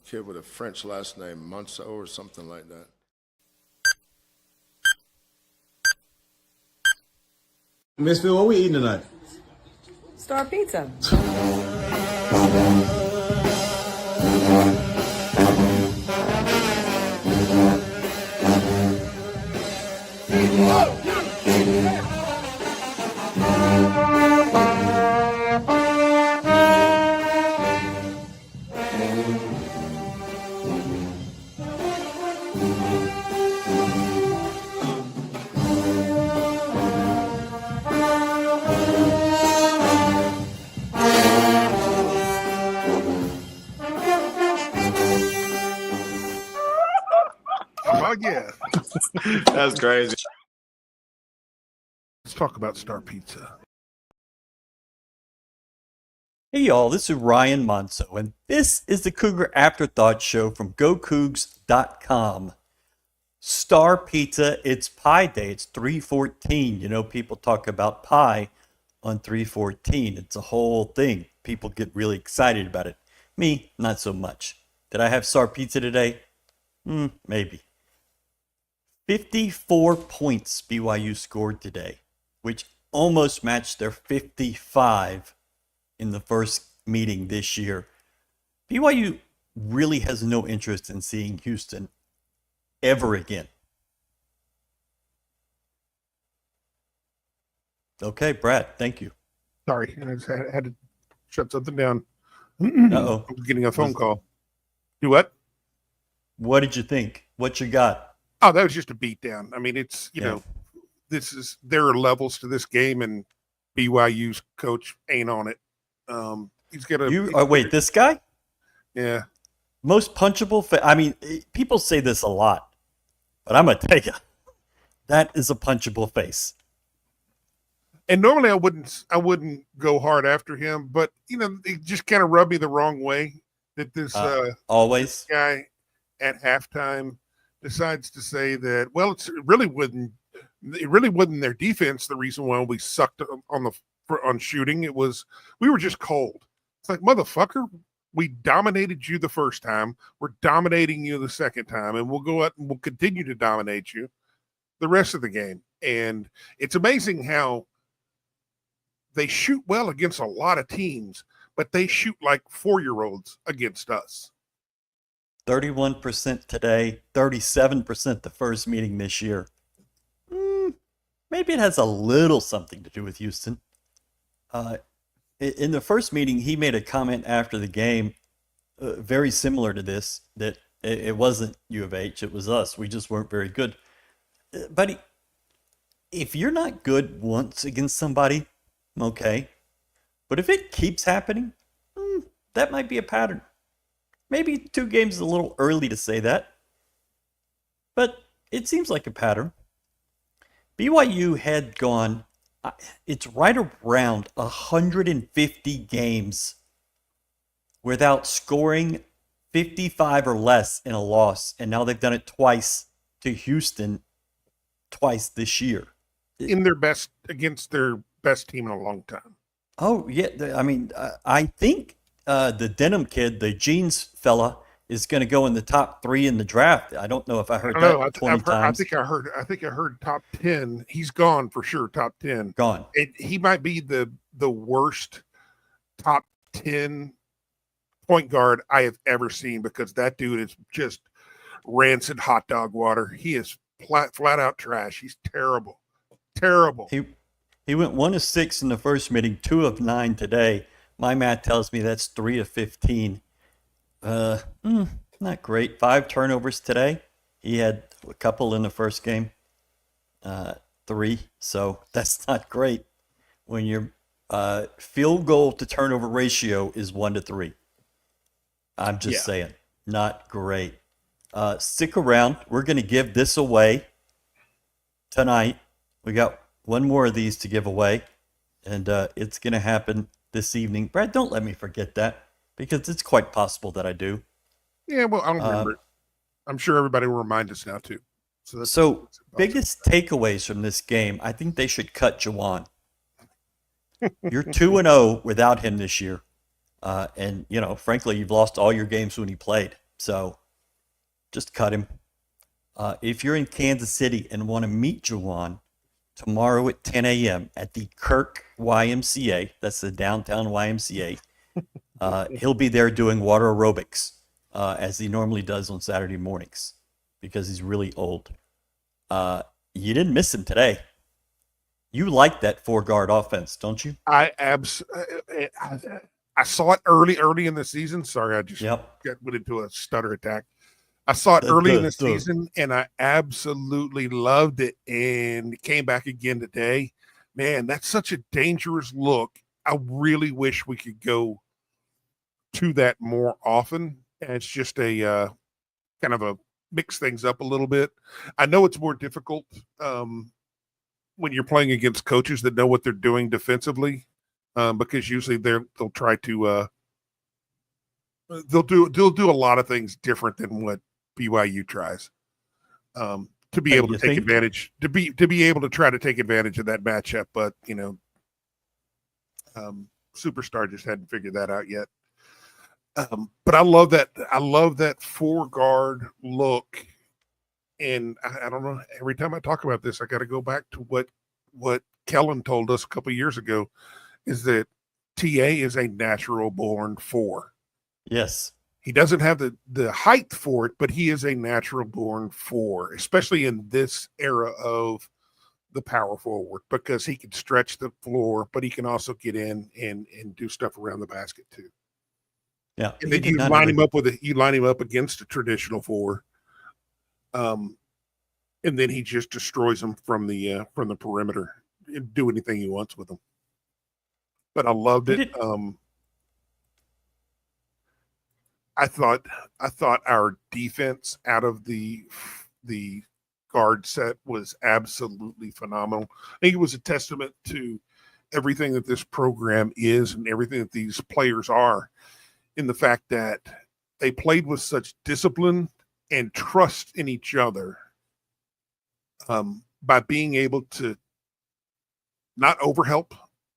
kid with a French last name, Monceau or something like that. Miss Phil, what we eating tonight? Star Pizza. Oh, yeah. That's crazy. Let's talk about Star Pizza. Hey y'all, this is Ryan Monceau, and this is the Cougar After Thoughts Show from GoCoogs.com. Star Pizza, it's Pie Day. It's 3/14. You know, people talk about pie on 3/14. It's a whole thing. People get really excited about it. Me, not so much. Did I have Star Pizza today? Maybe. 54 points BYU scored today, which almost matched their 55 in the first meeting this year. BYU really has no interest in seeing Houston ever again. Okay, Brad, thank you. Sorry, I just had to shut something down. Uh-oh. I was getting a phone call. Do what? What did you think? What you got? Oh, that was just a beatdown. I mean, it's, you know, there are levels to this game, and BYU's coach ain't on it. He's got a. Wait, this guy? Yeah. Most punchable. I mean, people say this a lot, but I'm gonna tell you, that is a punchable face. And normally I wouldn't go hard after him, but you know, it just kind of rubbed me the wrong way that this always guy at halftime decides to say that, well, it really wasn't their defense the reason why we sucked on shooting. It was we were just cold. It's like, motherfucker, we dominated you the first time. We're dominating you the second time, and we'll go out and we'll continue to dominate you the rest of the game. And it's amazing how they shoot well against a lot of teams, but they shoot like 4-year-olds against us. 31% today, 37% the first meeting this year. Maybe it has a little something to do with Houston. In the first meeting, he made a comment after the game very similar to this, that it wasn't U of H, it was us. We just weren't very good. Buddy, if you're not good once against somebody, okay. But if it keeps happening, that might be a pattern. Maybe 2 games is a little early to say that, but it seems like a pattern. BYU had gone, it's right around 150 games without scoring 55 or less in a loss, and now they've done it twice to Houston, twice this year. Against their best team in a long time. Oh, yeah. I mean, I think the Denham kid, the jeans fella, is going to go in the top 3 in the draft. I don't know if I heard that 20 times. I think I heard top 10. He's gone for sure. Top 10. Gone. He might be the worst top 10 point guard I have ever seen, because that dude is just rancid hot dog water. He is flat out trash. He's terrible. Terrible. He went 1 of 6 in the first meeting, 2 of 9 today. My math tells me that's 3 of 15. Not great. 5 turnovers today. He had a couple in the first game. 3. So that's not great when your field goal to turnover ratio is 1-3. I'm just saying, not great. Stick around. We're going to give this away tonight. We got one more of these to give away, and it's going to happen this evening. Brad, don't let me forget that, because it's quite possible that I do. Yeah, well, I don't remember it. I'm sure everybody will remind us now, too. So biggest takeaways from this game, I think they should cut Juwan. You're 2-0 without him this year. And, you know, frankly, you've lost all your games when he played. So just cut him. If you're in Kansas City and want to meet Juwan tomorrow at 10 a.m. at the Kirk YMCA, that's the downtown YMCA, he'll be there doing water aerobics as he normally does on Saturday mornings because he's really old. You didn't miss him today. You like that 4-guard offense, don't you? I saw it early in the season. Sorry, I just went into a stutter attack. I saw it early in the season, and I absolutely loved it, and it came back again today. Man, that's such a dangerous look. I really wish we could go to that more often. And it's just a kind of a mix things up a little bit. I know it's more difficult when you're playing against coaches that know what they're doing defensively, because usually they'll try to they'll do a lot of things different than what BYU tries to be able to take advantage to be able to try to take advantage of that matchup. But Superstar just hadn't figured that out yet. But I love that 4-guard look. And I don't know, every time I talk about this, I got to go back to what Kellen told us a couple of years ago, is that TA is a natural born 4. Yes. He doesn't have the height for it, but he is a natural born 4, especially in this era of the power forward, because he can stretch the floor, but he can also get in and do stuff around the basket too. Yeah. And then you line him up against a traditional 4. And then he just destroys them from the perimeter and do anything he wants with them. But I loved it. I thought our defense out of the guard set was absolutely phenomenal. I think it was a testament to everything that this program is and everything that these players are, in the fact that they played with such discipline and trust in each other, by being able to not overhelp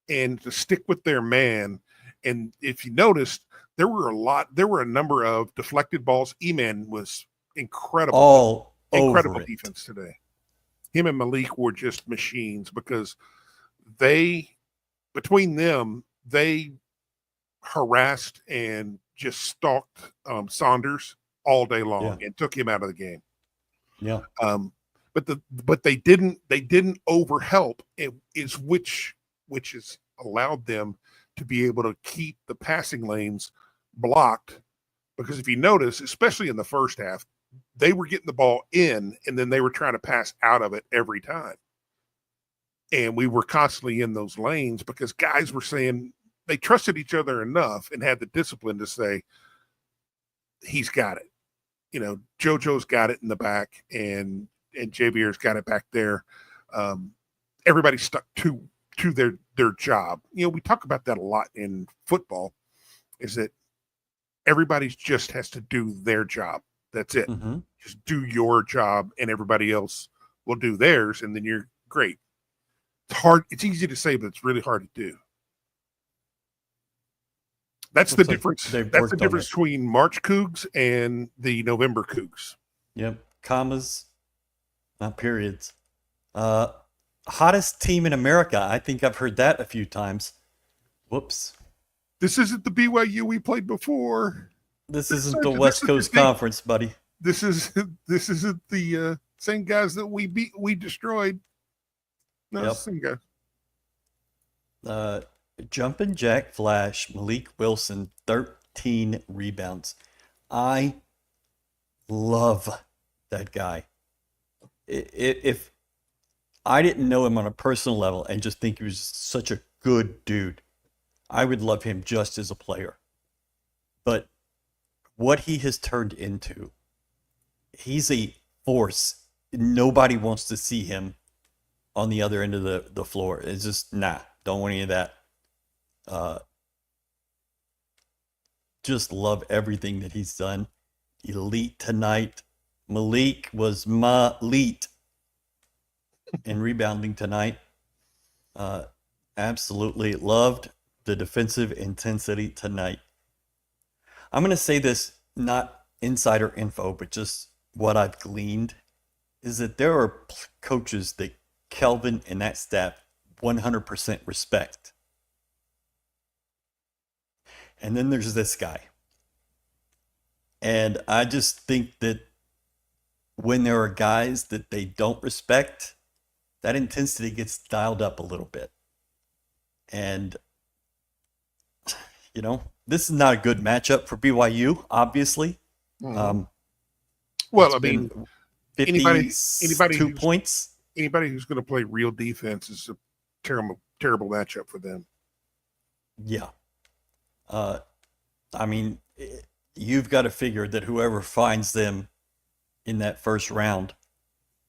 and to stick with their man. And if you noticed, there were a number of deflected balls. E-Man was incredible. Incredible defense today. Him and Malik were just machines, because between them, they harassed and just stalked Saunders all day long and took him out of the game. Yeah. But they didn't overhelp, which has allowed them to be able to keep the passing lanes blocked. Because if you notice, especially in the first half, they were getting the ball in and then they were trying to pass out of it every time. And we were constantly in those lanes because guys were saying they trusted each other enough and had the discipline to say, he's got it. JoJo's got it in the back, and JVR's got it back there. Everybody stuck to their job. We talk about that a lot in football, is that everybody just has to do their job. That's it. Mm-hmm. Just do your job and everybody else will do theirs, and then you're great. It's hard. It's easy to say, but it's really hard to do. That's the difference. That's the difference between March Cougs and the November Cougs. Yep. Commas, not periods. Hottest team in America. I think I've heard that a few times. Whoops. This isn't the BYU we played before. This isn't the West Coast Conference, buddy. This isn't the same guys that we destroyed. No, yep. Same guys. Jumpin' Jack Flash, Malik Wilson, 13 rebounds. I love that guy. If I didn't know him on a personal level and just think he was such a good dude, I would love him just as a player. But what he has turned into, he's a force. Nobody wants to see him on the other end of the floor. It's just, don't want any of that. Just love everything that he's done. Elite tonight. Malik was elite in rebounding tonight. Absolutely loved the defensive intensity tonight. I'm going to say this not insider info, but just what I've gleaned is that there are coaches that Kelvin and that staff 100% respect. And then there's this guy. And I just think that when there are guys that they don't respect, that intensity gets dialed up a little bit. And, this is not a good matchup for BYU, obviously. Well, It's I mean, been anybody 52 who's- points. anybody who's going to play real defense is a terrible matchup for them. Yeah. I mean, you've got to figure that whoever finds them in that first round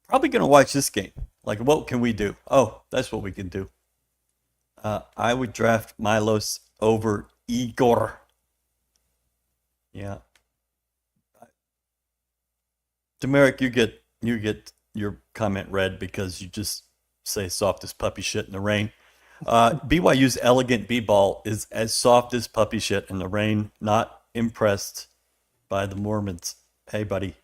probably going to watch this game. Like, what can we do? Oh, that's what we can do. I would draft Milos over Igor. Yeah. Demeric, you get your comment read because you just say soft as puppy shit in the rain. BYU's elegant b-ball is as soft as puppy shit in the rain. Not impressed by the Mormons. Hey, buddy.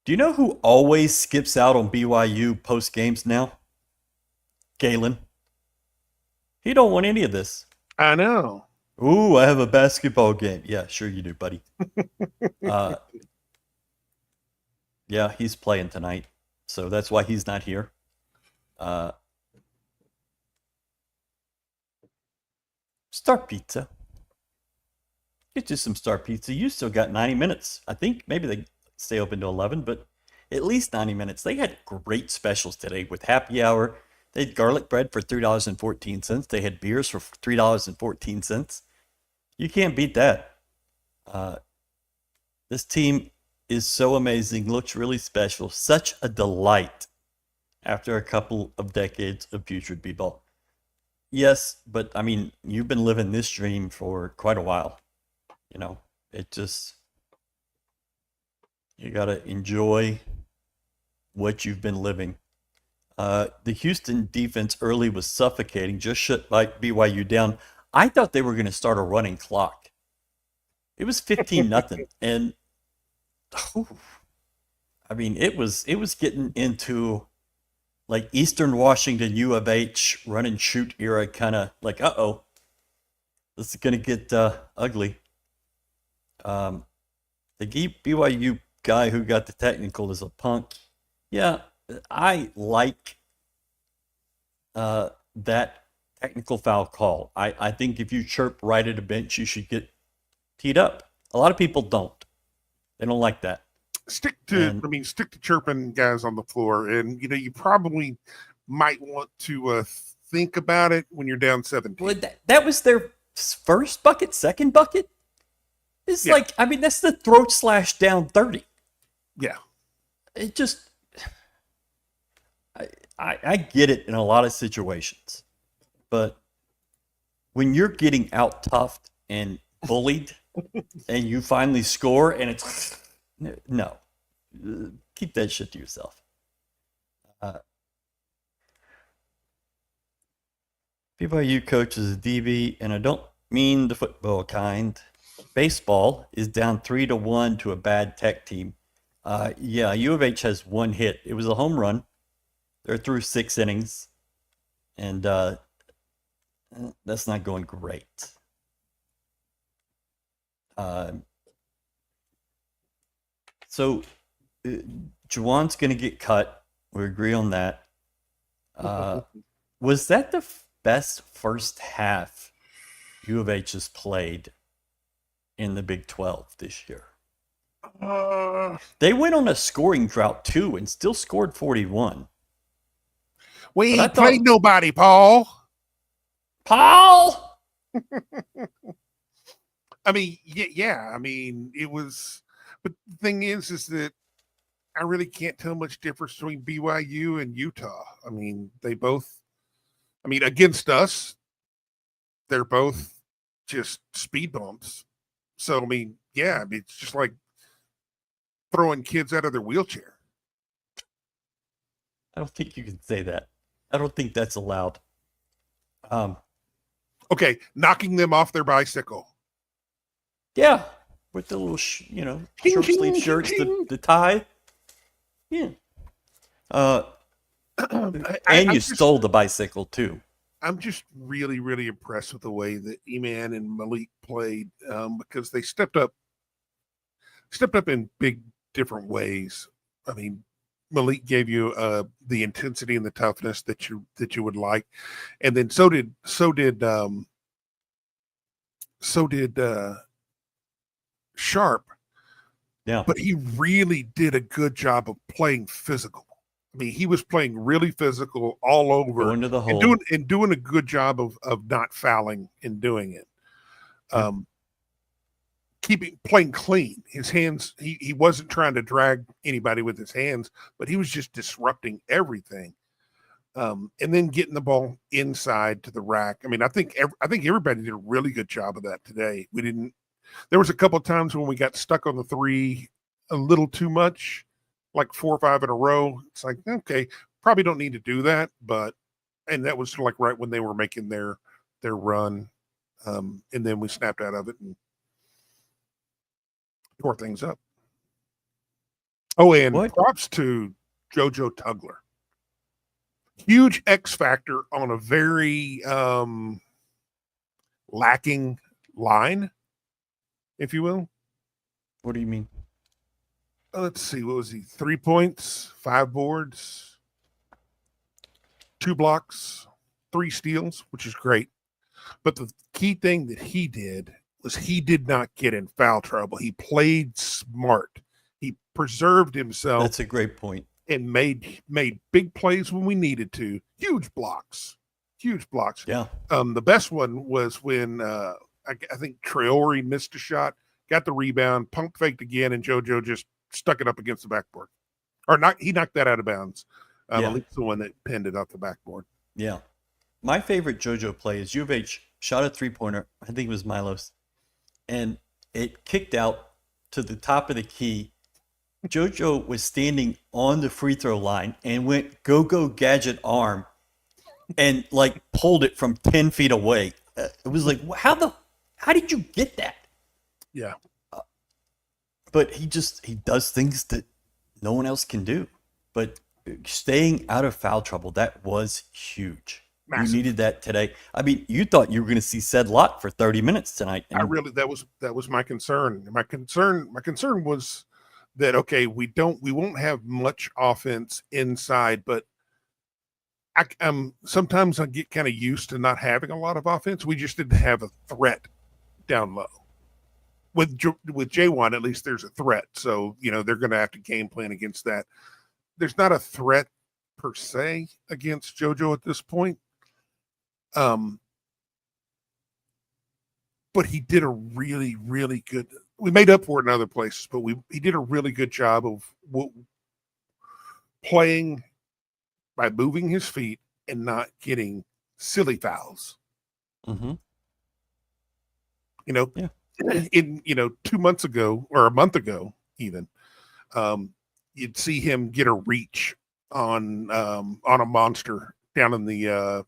Do you know who always skips out on BYU post games now? Galen. He don't want any of this. I know. Ooh, I have a basketball game. Yeah, sure you do, buddy. Yeah, he's playing tonight, so that's why he's not here. Star Pizza. Get you some Star Pizza. You still got 90 minutes. I think maybe they stay open to 11, but at least 90 minutes. They had great specials today with happy hour. They had garlic bread for $3.14. They had beers for $3.14. You can't beat that. This team is so amazing, looks really special, such a delight after a couple of decades of putrid b-ball. Yes, but I mean, you've been living this dream for quite a while. You got to enjoy what you've been living. The Houston defense early was suffocating, just shut BYU down. I thought they were going to start a running clock. It was 15-0, and I mean, it was getting into like Eastern Washington U of H run and shoot era, kind of like, this is going to get ugly. The BYU guy who got the technical is a punk. Yeah, I like that technical foul call. I think if you chirp right at a bench, you should get teed up. A lot of people don't. They don't like that. Stick to chirping guys on the floor, and you probably might want to think about it when you're down 17. Well, that was their first bucket, second bucket. It's like, I mean, that's the throat slash down 30. Yeah. It just, I get it in a lot of situations, but when you're getting out toughed and bullied and you finally score and it's, no, keep that shit to yourself. BYU coach is a DB, and I don't mean the football kind. Baseball is down 3-1 to a bad Tech team. U of H has one hit. It was a home run. They're through 6 innings, and that's not going great. So Juwan's going to get cut. We agree on that. Was that the best first half U of H has played in the Big 12 this year? They went on a scoring drought too and still scored 41. We ain't played nobody, Paul. Paul! I mean, yeah. I mean, it was. But the thing is that I really can't tell much difference between BYU and Utah. I mean, they both. I mean, against us, they're both just speed bumps. So I mean, yeah, it's just like throwing kids out of their wheelchair. I don't think you can say that. I don't think that's allowed. Okay, knocking them off their bicycle. Yeah, with the little, Ching, short sleeve ching, shirts, ching. the tie. Yeah. And you stole the bicycle too. I'm just really, really impressed with the way that E-Man and Malik played because they stepped up in big, different ways. I mean, Malik gave you the intensity and the toughness that you would like, and then so did Sharp. Yeah. But he really did a good job of playing physical. I mean, he was playing really physical all over, Going to the hole. and doing a good job of not fouling in doing it. Playing clean. His hands, he wasn't trying to drag anybody with his hands, but he was just disrupting everything. And then getting the ball inside to the rack. I mean, I think everybody did a really good job of that today. There was a couple of times when we got stuck on the three a little too much, like 4 or 5 in a row. It's like, okay, probably don't need to do that. And that was like right when they were making their run. And then we snapped out of it and tore things up. Oh, and props to JoJo Tugler. Huge X factor on a very lacking line, if you will. What do you mean? Let's see. What was he? 3 points, 5 boards, 2 blocks, 3 steals, which is great. But the key thing that he did was he did not get in foul trouble. He played smart. He preserved himself. That's a great point. And made big plays when we needed to. Huge blocks. Yeah. The best one was when I think Traore missed a shot, got the rebound, pump faked again, and JoJo just stuck it up against the backboard. He knocked that out of bounds. At least the one that pinned it off the backboard. Yeah. My favorite JoJo play is U of H shot a 3-pointer. I think it was Milos. And it kicked out to the top of the key. JoJo was standing on the free throw line and went go gadget arm and like pulled it from 10 feet away. It was like, how did you get that? Yeah. But he does things that no one else can do. But staying out of foul trouble, that was huge. Massive. You needed that today. I mean, you thought you were going to see Said Lot for 30 minutes tonight. That was my concern. My concern was that, okay, we won't have much offense inside, but sometimes I get kind of used to not having a lot of offense. We just didn't have a threat down low. With J1, at least there's a threat. So, they're going to have to game plan against that. There's not a threat per se against JoJo at this point. But he did a really, really good. We made up for it in other places, but he did a really good job of playing by moving his feet and not getting silly fouls. Mm-hmm. In 2 months ago or a month ago, even, you'd see him get a reach on a monster down in the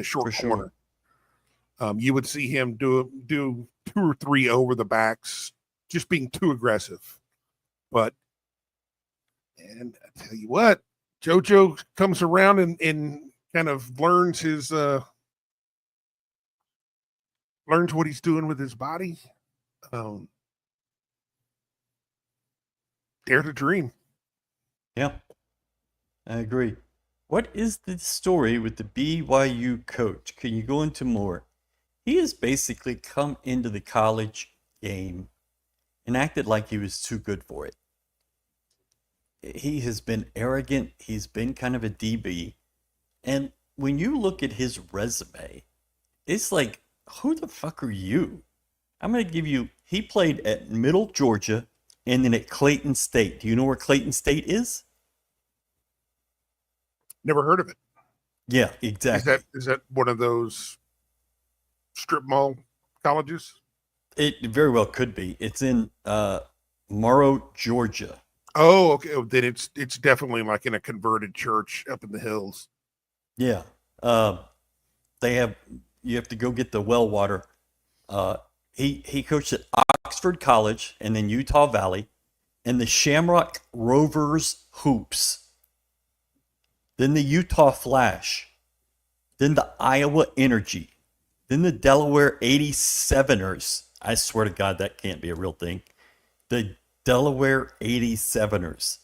short corner. You would see him do 2 or 3 over the backs, just being too aggressive. And I tell you what, JoJo comes around and kind of learns what he's doing with his body. Dare to dream. Yeah, I agree. What is the story with the BYU coach? Can you go into more? He has basically come into the college game and acted like he was too good for it. He has been arrogant. He's been kind of a DB. And when you look at his resume, it's like, who the fuck are you? I'm going to give you, he played at Middle Georgia and then at Clayton State. Do you know where Clayton State is? Never heard of it. Yeah, exactly. Is that one of those strip mall colleges? It very well could be. It's in Morrow, Georgia. Oh, okay. Then it's definitely like in a converted church up in the hills. Yeah. You have to go get the well water. He coached at Oxford College and then Utah Valley and the Shamrock Rovers Hoops, then the Utah Flash, then the Iowa Energy, then the Delaware 87ers. I swear to God, that can't be a real thing. The Delaware 87ers.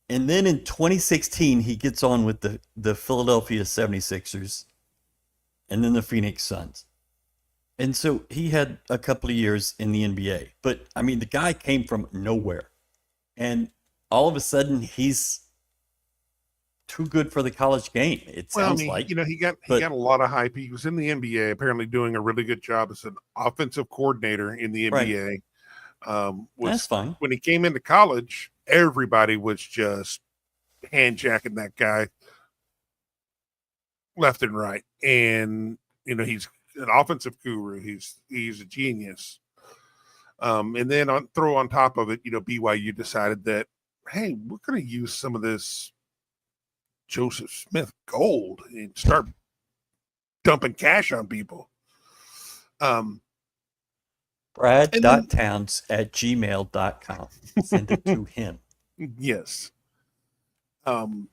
And then in 2016, he gets on with the Philadelphia 76ers and then the Phoenix Suns. And so he had a couple of years in the NBA. But, I mean, the guy came from nowhere. And all of a sudden, he's too good for the college game, it sounds like. You know, he got a lot of hype. He was in the NBA, apparently doing a really good job as an offensive coordinator in the NBA. Right. That's fine. When he came into college, everybody was just handjacking that guy left and right. And, you know, he's an offensive guru. He's a genius. And then throw on top of it, you know, BYU decided that, hey, we're going to use some of this Joseph Smith gold and start dumping cash on people. Brad.towns@gmail.com. Send it to him. Yes. So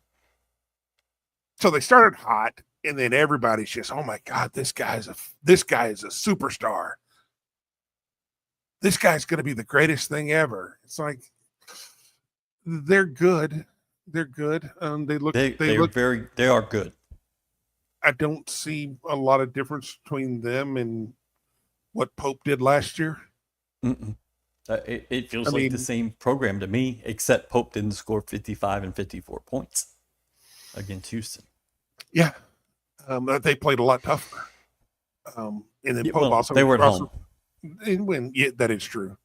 they started hot, and then everybody's just, oh my God, this guy is a superstar. This guy's going to be the greatest thing ever. It's like, they're good. They're good. They are good. I don't see a lot of difference between them and what Pope did last year. It feels like the same program to me, except Pope didn't score 55 and 54 points against Houston. Yeah. They played a lot tougher. And then Pope also they were at home. And when that is true.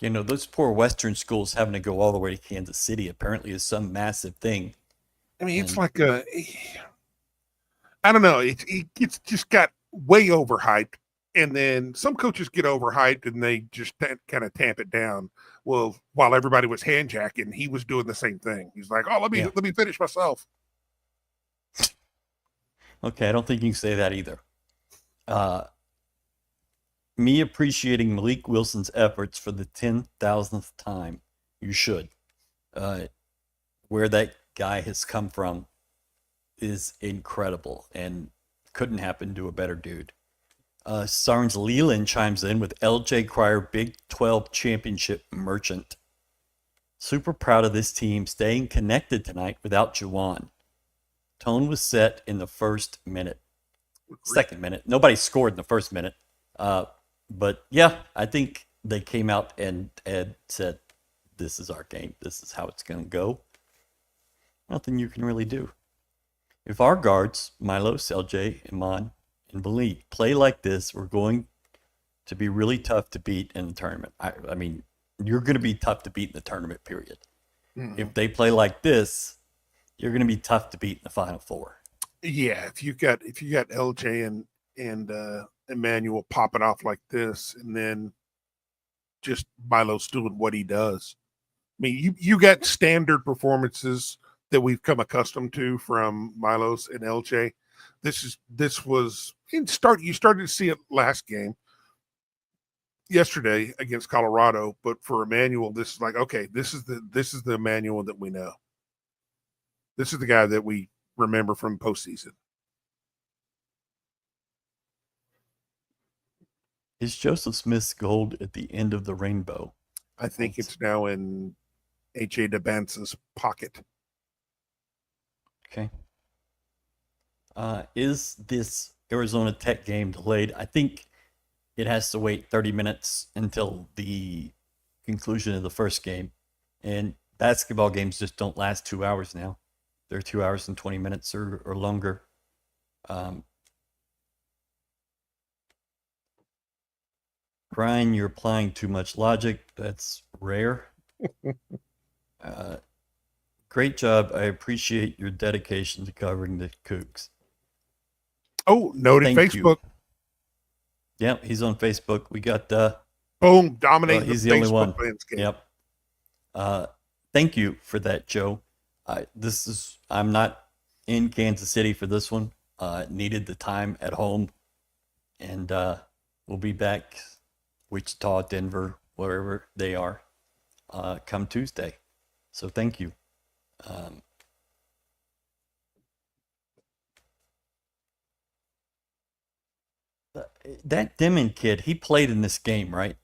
You know, those poor Western schools having to go all the way to Kansas City apparently is some massive thing. I mean, it's like I don't know. It's just got way overhyped. And then some coaches get overhyped and they just kind of tamp it down. Well, while everybody was handjacking, he was doing the same thing. He's like, oh, let me finish myself. Okay, I don't think you can say that either. Me appreciating Malik Wilson's efforts for the 10,000th time. You should. Where that guy has come from is incredible and couldn't happen to a better dude. Sarnes Leland chimes in with LJ Cryer Big 12 Championship merchant. Super proud of this team staying connected tonight without Juwan. Tone was set in the first minute. Second minute. Nobody scored in the first minute. But yeah, I think they came out and said, this is our game. This is how it's going to go. Nothing you can really do. If our guards, Milo, LJ, Iman, and Malik, play like this, we're going to be really tough to beat in the tournament. I mean, you're going to be tough to beat in the tournament, period. Mm-hmm. If they play like this, you're going to be tough to beat in the Final Four. Yeah, if you got LJ and Emmanuel popping off like this, and then just Milo's doing what he does. I mean, you got standard performances that we've come accustomed to from Milos and LJ. You started to see it last game yesterday against Colorado, but for Emmanuel, this is like, okay, this is the Emmanuel that we know. This is the guy that we remember from postseason. Is Joseph Smith's gold at the end of the rainbow? I think it's now in H.A. DeBance's pocket. Okay. Is this Arizona Tech game delayed? I think it has to wait 30 minutes until the conclusion of the first game. And basketball games just don't last 2 hours now. They're 2 hours and 20 minutes or longer. Brian, you're applying too much logic. That's rare. Great job. I appreciate your dedication to covering the Cougs. Oh, noted Facebook. Yeah, he's on Facebook. We got boom, dominating he's the only Facebook one. landscape. Yep. Thank you for that, Joe. I'm not in Kansas City for this one. needed the time at home. And we'll be back, Wichita, Denver, wherever they are, come Tuesday. So thank you. That Demon kid, he played in this game, right?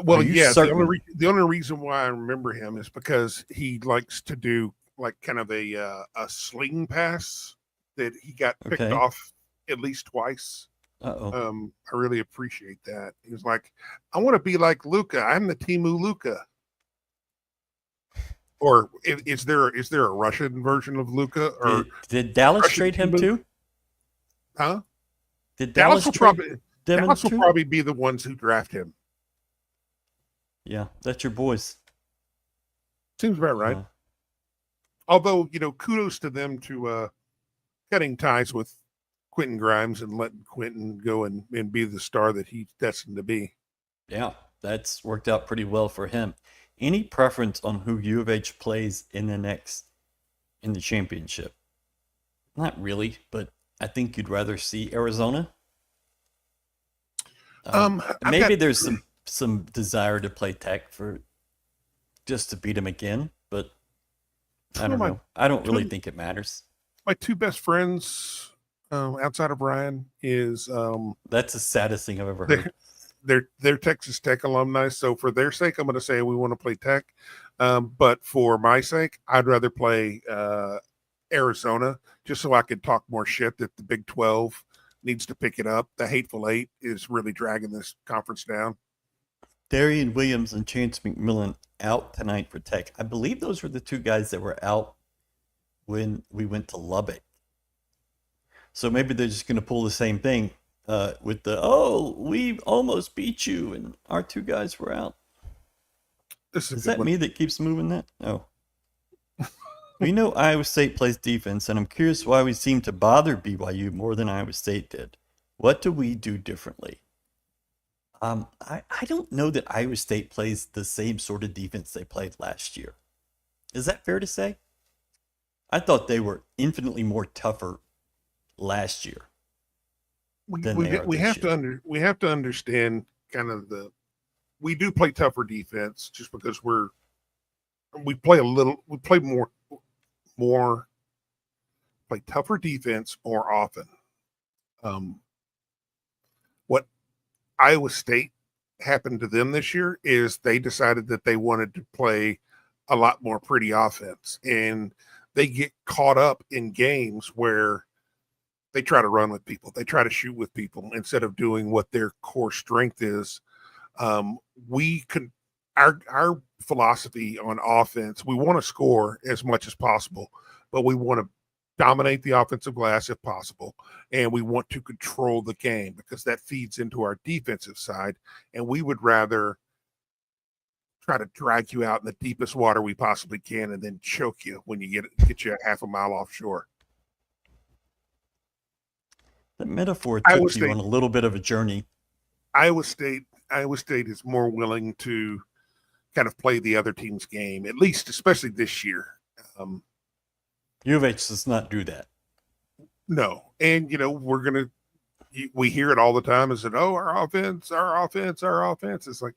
Well, Are you yeah. certain? The only reason why I remember him is because he likes to do like kind of a sling pass that he got picked Okay. off at least twice. Uh-oh. I really appreciate that. He was like, "I want to be like Luca. I'm the Timu Luca." Or is there a Russian version of Luca or Did Dallas Russian trade him Timu? too? Huh? Did Dallas Dallas will trade probably Demon Dallas will too? probably be the ones who draft him. Yeah, that's your boys. Seems about right. Uh, Although, kudos to them to cutting ties with Quentin Grimes and letting Quentin go and be the star that he's destined to be. yeah, that's worked out pretty well for him. Any preference on who U of H plays in the championship? Not really, but I think you'd rather see Arizona. Maybe there's some desire to play Tech for just to beat them again, but I don't know. I don't really think it matters. My two best friends outside of Ryan is That's the saddest thing I've ever heard. they're Texas Tech alumni. So for their sake, I'm going to say we want to play Tech. But for my sake, I'd rather play Arizona just so I could talk more shit that the Big 12 needs to pick it up. The Hateful Eight is really dragging this conference down. Darian Williams and Chance McMillan out tonight for Tech. I believe those were the two guys that were out when we went to Lubbock. So maybe they're just going to pull the same thing with we almost beat you and our two guys were out. Is that me that keeps moving that? No. We know Iowa State plays defense, and I'm curious why we seem to bother BYU more than Iowa State did. What do we do differently? I don't know that Iowa State plays the same sort of defense they played last year. Is that fair to say? I thought they were infinitely more tougher last year. We have to understand kind of we do play tougher defense just because we play tougher defense more often. What Iowa State happened to them this year is they decided that they wanted to play a lot more pretty offense, and they get caught up in games where they try to run with people, they try to shoot with people instead of doing what their core strength is. Our philosophy on offense, we want to score as much as possible, but we want to dominate the offensive glass if possible, and we want to control the game because that feeds into our defensive side, and we would rather try to drag you out in the deepest water we possibly can and then choke you when you get you a half a mile offshore. That metaphor took you on a little bit of a journey. Iowa State is more willing to kind of play the other team's game, at least, especially this year. U of H does not do that. No. And, we hear it all the time is that, our offense. It's like,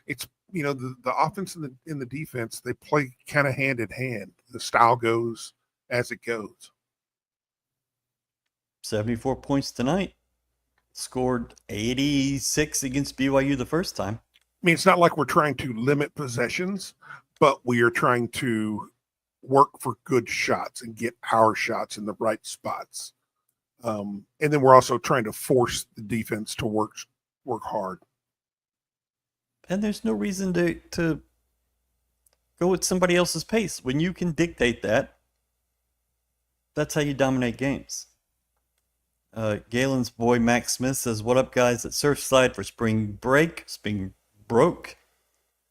the offense and the defense, they play kind of hand in hand. The style goes as it goes. 74 points tonight. Scored 86 against BYU the first time. I mean, it's not like we're trying to limit possessions, but we are trying to work for good shots and get our shots in the right spots. And then we're also trying to force the defense to work hard. And there's no reason to go at somebody else's pace. When you can dictate that, that's how you dominate games. Galen's boy Max Smith says, "What up, guys at Surfside for spring break? Spring broke.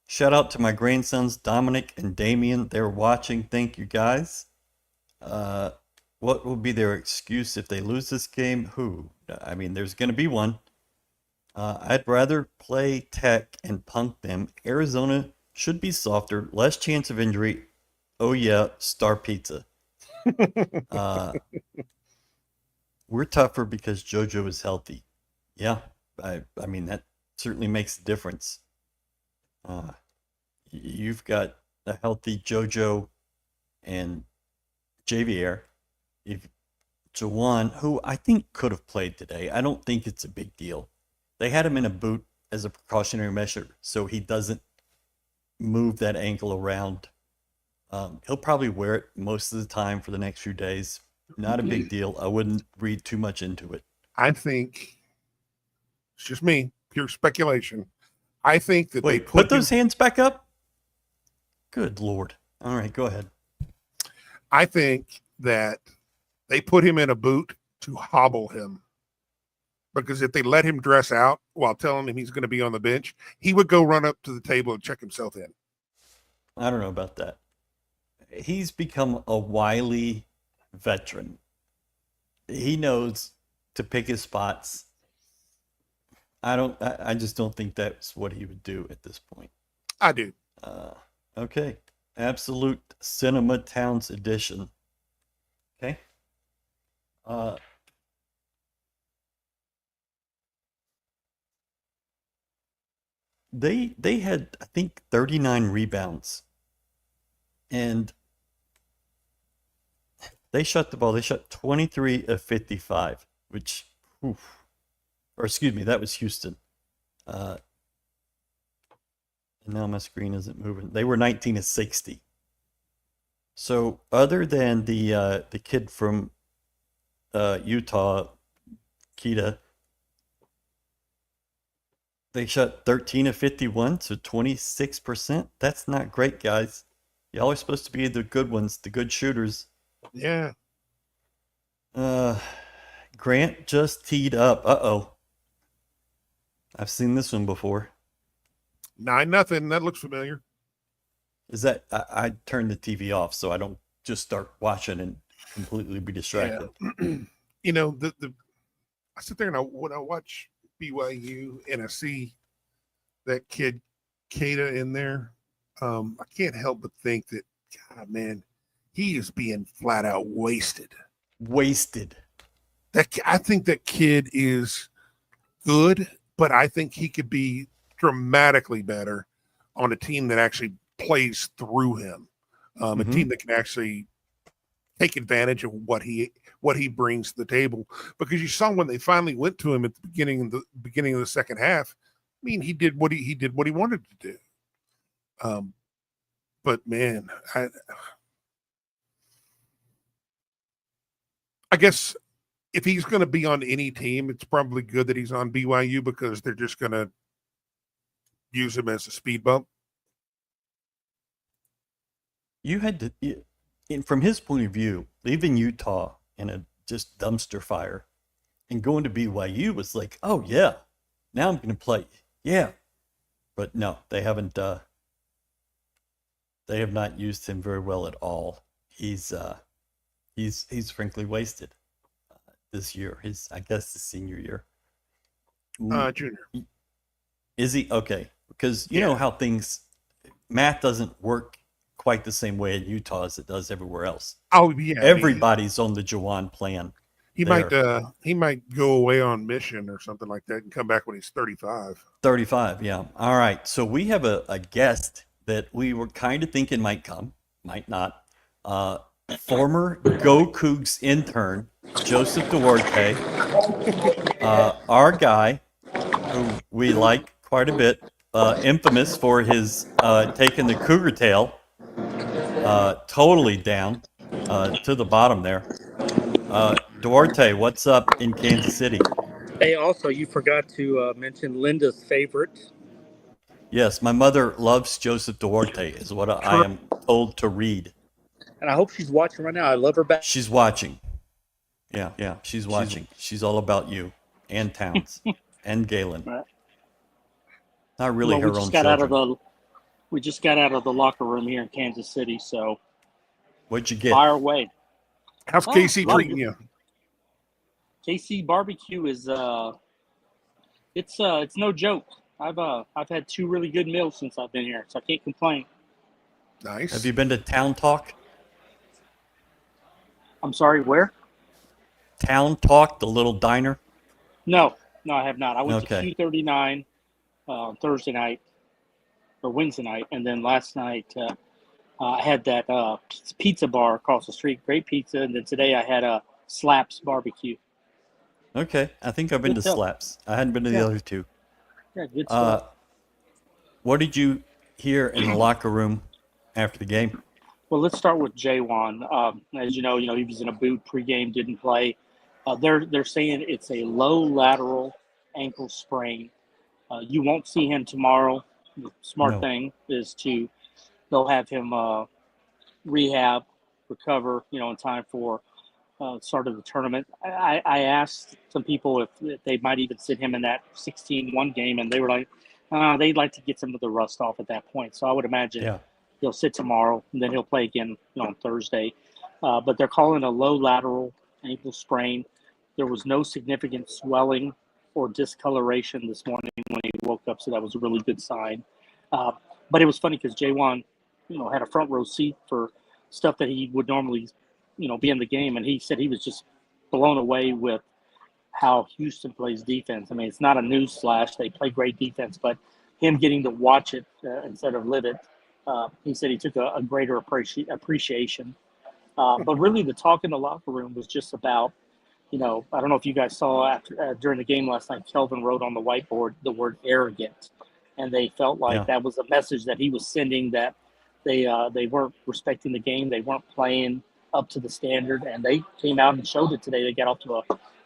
Shout out to my grandsons Dominic and Damien. They're watching. Thank you, guys. What will be their excuse if they lose this game? I mean, there's going to be one. I'd rather play Tech and punk them. Arizona should be softer, less chance of injury. Oh yeah, Star Pizza." we're tougher because JoJo is healthy. Yeah, I mean, that certainly makes a difference. You've got a healthy JoJo and Javier. If Jawan, who I think could have played today, I don't think it's a big deal. They had him in a boot as a precautionary measure so he doesn't move that ankle around. He'll probably wear it most of the time for the next few days. Not a big deal. I wouldn't read too much into it. I think it's just me, pure speculation. I think that Wait, they put those hands back up? Good Lord. All right, go ahead. I think that they put him in a boot to hobble him. Because if they let him dress out while telling him he's going to be on the bench, he would go run up to the table and check himself in. I don't know about that. He's become a wily veteran. He knows to pick his spots. I just don't think that's what he would do at this point. I do. Okay. Absolute Cinema Towns edition. Okay. They had, I think, 39 rebounds. And they shot the ball. They shot 23 of 55, which, or excuse me, that was Houston. And now my screen isn't moving. They were 19 of 60. So other than the kid from Utah, Kita, they shot 13 of 51, so 26%. That's not great, guys. Y'all are supposed to be the good ones, the good shooters. Yeah. Grant just teed up. Uh-oh. I've seen this one before. 9-0. That looks familiar. Is that I turned the TV off so I don't just start watching and completely be distracted. Yeah. You know, I sit there and when I watch BYU and I see that kid Kada in there, I can't help but think that, God, man, he is being flat out wasted. I think that kid is good, but I think he could be dramatically better on a team that actually plays through him, a team that can actually take advantage of what he brings to the table. Because you saw when they finally went to him at the beginning of the second half, I mean, he did what he wanted to do. But man, I guess if he's going to be on any team, it's probably good that he's on BYU because they're just going to use him as a speed bump. You had to, from his point of view, leaving Utah in a just dumpster fire and going to BYU was like, oh yeah, now I'm going to play. Yeah. But no, they haven't, they have not used him very well at all. He's frankly wasted this year. I guess his senior year. Junior. Is he? Okay. Because you know how math doesn't work quite the same way in Utah as it does everywhere else. Oh yeah. Everybody's on the Jawan plan. He might go away on mission or something like that and come back when he's 35. 35, yeah. All right. So we have a guest that we were kind of thinking might come, might not. Former GoCoogs intern, Joseph Duarte, our guy, who we like quite a bit, infamous for his taking the cougar tail totally down to the bottom there. Duarte, what's up in Kansas City? Hey, also, you forgot to mention Linda's favorite. Yes, my mother loves Joseph Duarte, is what I am told to read. And I hope she's watching right now. I love her back. She's watching. Yeah, she's watching. She's all about you and Towns and Galen. Right. Not really her own children. We just got out of the locker room here in Kansas City, so What'd you get? fire away. How's KC treating you? KC barbecue is it's no joke. I've had 2 really good meals since I've been here, so I can't complain. Nice. Have you been to Town Talk? I'm sorry, where? Town Talk, the little diner? No, I have not. I went Okay. to Q39 Thursday night or Wednesday night, and then last night I had that pizza bar across the street. Great pizza, and then today I had a Slaps barbecue. Okay. I think I've been Good to stuff. Slaps. I hadn't been to the Yeah. other two. Yeah, good stuff. What did you hear in the locker room after the game? Well, let's start with J1. As you know, he was in a boot pregame, didn't play. They're saying it's a low lateral ankle sprain. You won't see him tomorrow. The smart No. thing is they'll have him rehab, recover, in time for start of the tournament. I asked some people if they might even sit him in that 16-1 game, and they were like, they'd like to get some of the rust off at that point. So I would imagine Yeah. he'll sit tomorrow, and then he'll play again on Thursday. But they're calling a low lateral ankle sprain. There was no significant swelling or discoloration this morning when he woke up, so that was a really good sign. But it was funny because J1, had a front row seat for stuff that he would normally, be in the game, and he said he was just blown away with how Houston plays defense. I mean, it's not a news flash. They play great defense, but him getting to watch it instead of live it, he said he took a greater appreciation. But really the talk in the locker room was just about, I don't know if you guys saw during the game last night, Kelvin wrote on the whiteboard the word arrogant. And they felt like that was a message that he was sending, that they weren't respecting the game. They weren't playing up to the standard. And they came out and showed it today. They got off to a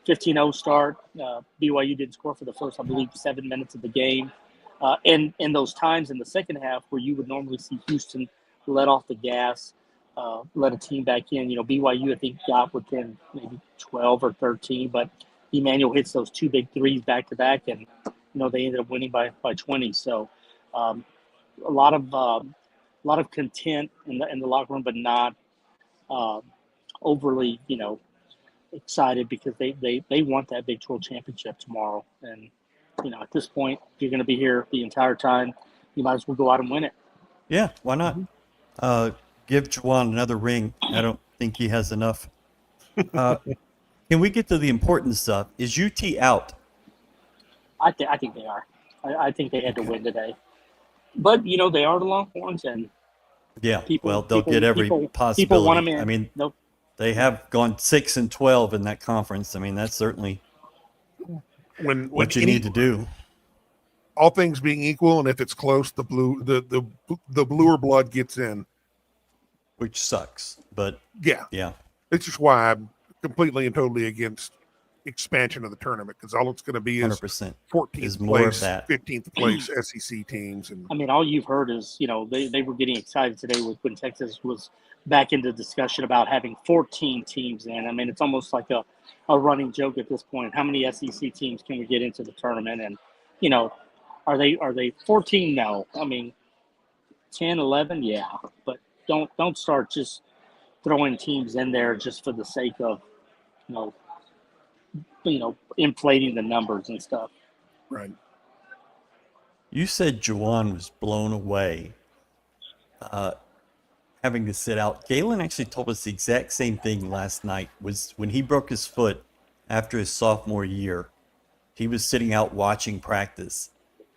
15-0 start. BYU didn't score for the first, I believe, 7 minutes of the game. And in those times in the second half where you would normally see Houston let off the gas, let a team back in. BYU, I think, got within maybe 12 or 13, but Emmanuel hits those two big threes back to back, and they ended up winning by 20. So a lot of content in the locker room, but not overly excited, because they want that Big 12 championship tomorrow. And at this point, if you're going to be here the entire time, you might as well go out and win it. Yeah, why not? Give Juwan another ring. I don't think he has enough. Can we get to the important stuff? Is UT out? I think they are. I think they had to win today. But, they are the Longhorns, and Yeah, they'll get every possibility. People want them in. I mean, they have gone 6-12 in that conference. I mean, that's certainly what you need to do. All things being equal, and if it's close, the bluer blood gets in. Which sucks, but yeah. It's just why I'm completely and totally against expansion of the tournament, because all it's going to be is 100% 14th is more place, of that. 15th place SEC teams. And I mean, all you've heard is, they were getting excited today when Texas was back into discussion about having 14 teams in. I mean, it's almost like a running joke at this point. How many SEC teams can we get into the tournament? And, are they 14? No. I mean, 10, 11, yeah. But don't start just throwing teams in there just for the sake of, inflating the numbers and stuff. right. You said Juwan was blown away having to sit out. Galen actually told us the exact same thing last night. Was when he broke his foot after his sophomore year. He was sitting out watching practice,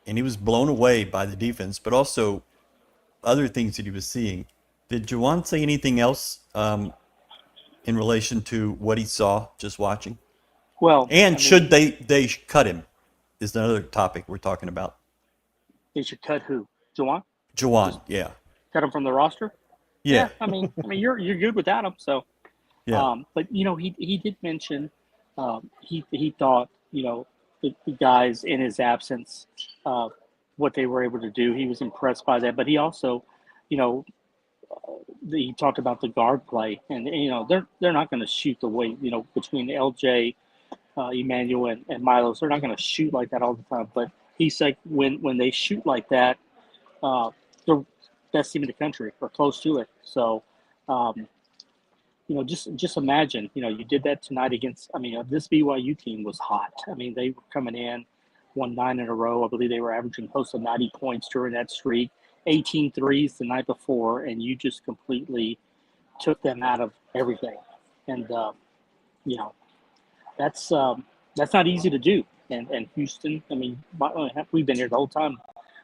and he was blown away by the defense, but also other things that he was seeing. Did Juwan say anything else in relation to what he saw just watching? Well, and should they cut him? Is another topic we're talking about. They should cut who? Juwan? Juwan, yeah. Cut him from the roster? Yeah. I mean, you're good without him. So, Yeah. But he did mention he thought the guys in his absence, what they were able to do. He was impressed by that. But he also, he talked about the guard play, and they're not going to shoot the way between LJ, Emmanuel, and Milos. They're not going to shoot like that all the time. But he said when they shoot like that, they're best team in the country or close to it. So, just imagine, you did that tonight against. I mean, this BYU team was hot. I mean, they were coming in, won 9 in a row. I believe they were averaging close to 90 points during that streak. 18 threes the night before, and you just completely took them out of everything. And, that's not easy to do. And Houston, I mean, we've been here the whole time,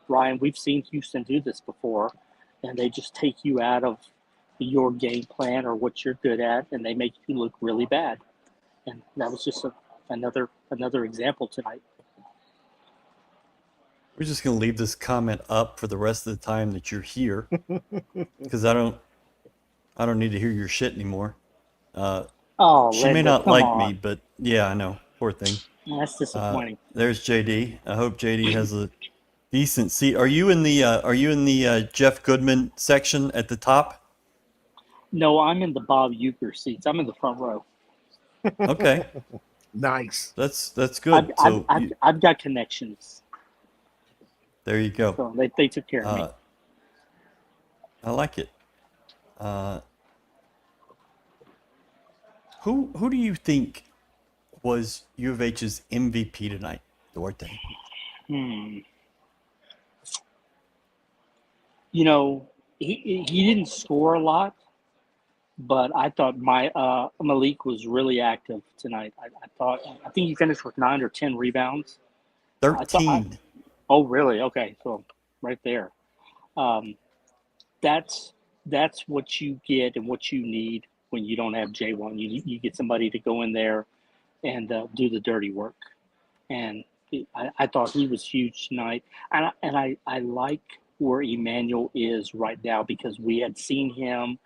Ryan. We've seen Houston do this before, and they just take you out of your game plan or what you're good at, and they make you look really bad. And that was just another example tonight. We're just gonna leave this comment up for the rest of the time that you're here, because I don't need to hear your shit anymore. Oh, She may Linda, not come like on. me, but yeah, I know. Poor thing. That's disappointing. There's JD. I hope JD has a decent seat. Are you in the Jeff Goodman section at the top? No, I'm in the Bob Euchre seats. I'm in the front row. Okay, Nice. that's good. So I've got connections. there you go. So they took care of me. I like it. Who do you think was U of H's MVP tonight, Duarte? You know, he didn't score a lot, but I thought Malik was really active tonight. I think he finished with 9 or 10 rebounds. 13. Oh, really? Okay, so right there. That's what you get and what you need when you don't have J1. You get somebody to go in there and do the dirty work. And I thought he was huge tonight. And I like where Emmanuel is right now because we had seen him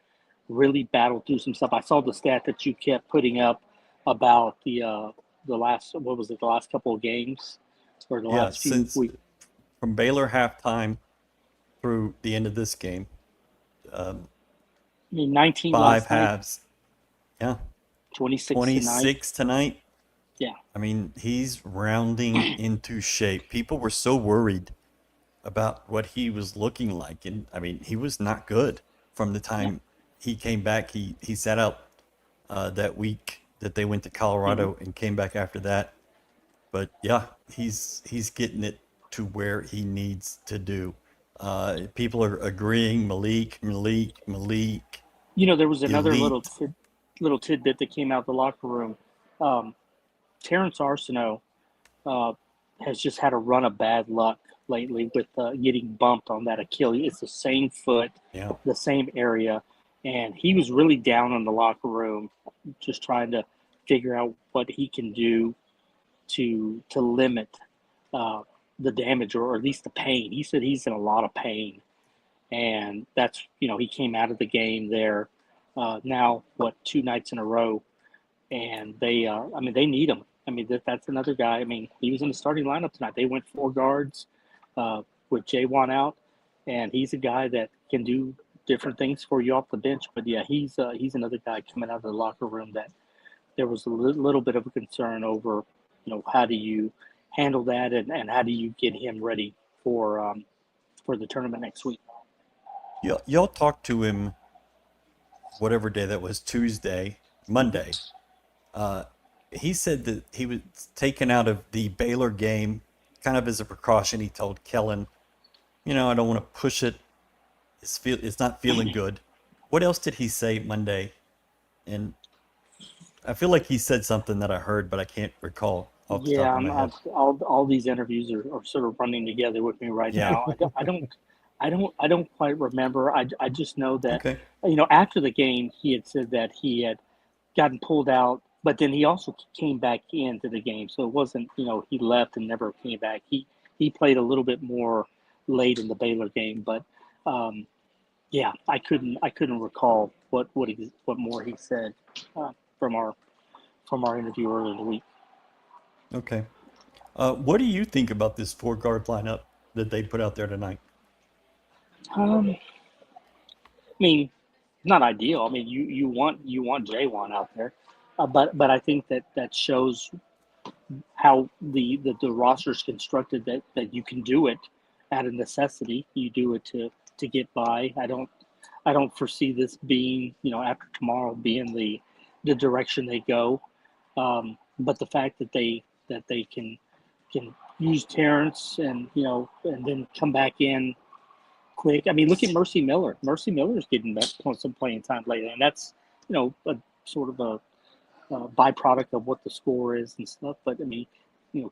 really battle through some stuff. I saw the stat that you kept putting up about the last couple of games or the last few since weeks. from Baylor halftime through the end of this game, I mean, 19 5 last night, halves. Yeah, 26 26 tonight. Yeah. I mean, he's rounding into shape. People were so worried about what he was looking like, and I mean, he was not good from the time he came back. He sat out that week that they went to Colorado and came back after that. But yeah, he's getting it to where he needs to do. People are agreeing. Malik. You know, there was another Elite. little tidbit that came out of the locker room. Terrence Arsenault has just had a run of bad luck lately with getting bumped on that Achilles. It's the same foot, the same area, and he was really down in the locker room, just trying to figure out what he can do to limit the damage or at least the pain. He said he's in a lot of pain, and that's, you know, he came out of the game there now 2 nights in a row, and they they need him. I mean, that's another guy. I mean, he was in the starting lineup tonight. They went 4 guards with J1 out, and he's a guy that can do different things for you off the bench. But yeah, he's another guy coming out of the locker room that there was a little bit of a concern over, you know, how do you handle that and how do you get him ready for the tournament next week. Y'all talked to him whatever day that was, Monday. He said that he was taken out of the Baylor game kind of as a precaution. He told Kellen, you know, I don't want to push it. It's not feeling good. What else did he say Monday? And I feel like he said something that I heard, but I can't recall off the top of my head. All these interviews are sort of running together with me right now. I don't quite remember. I just know that you know, after the game he had said that he had gotten pulled out, but then he also came back into the game. So it wasn't, you know, he left and never came back. He played a little bit more late in the Baylor game, but yeah, I couldn't recall what more he said from our interview earlier in the week. Okay. What do you think about this 4-guard lineup that they put out there tonight? I mean, not ideal. I mean, you want J1 out there, but I think that shows how the roster is constructed, that you can do it out of necessity. You do it to get by. I don't foresee this being, you know, after tomorrow being the direction they go. But the fact that they can use Terrence and, you know, and then come back in quick. I mean, look at Mercy Miller. Mercy Miller's getting some playing time lately, and that's, you know, a sort of byproduct of what the score is and stuff. But I mean,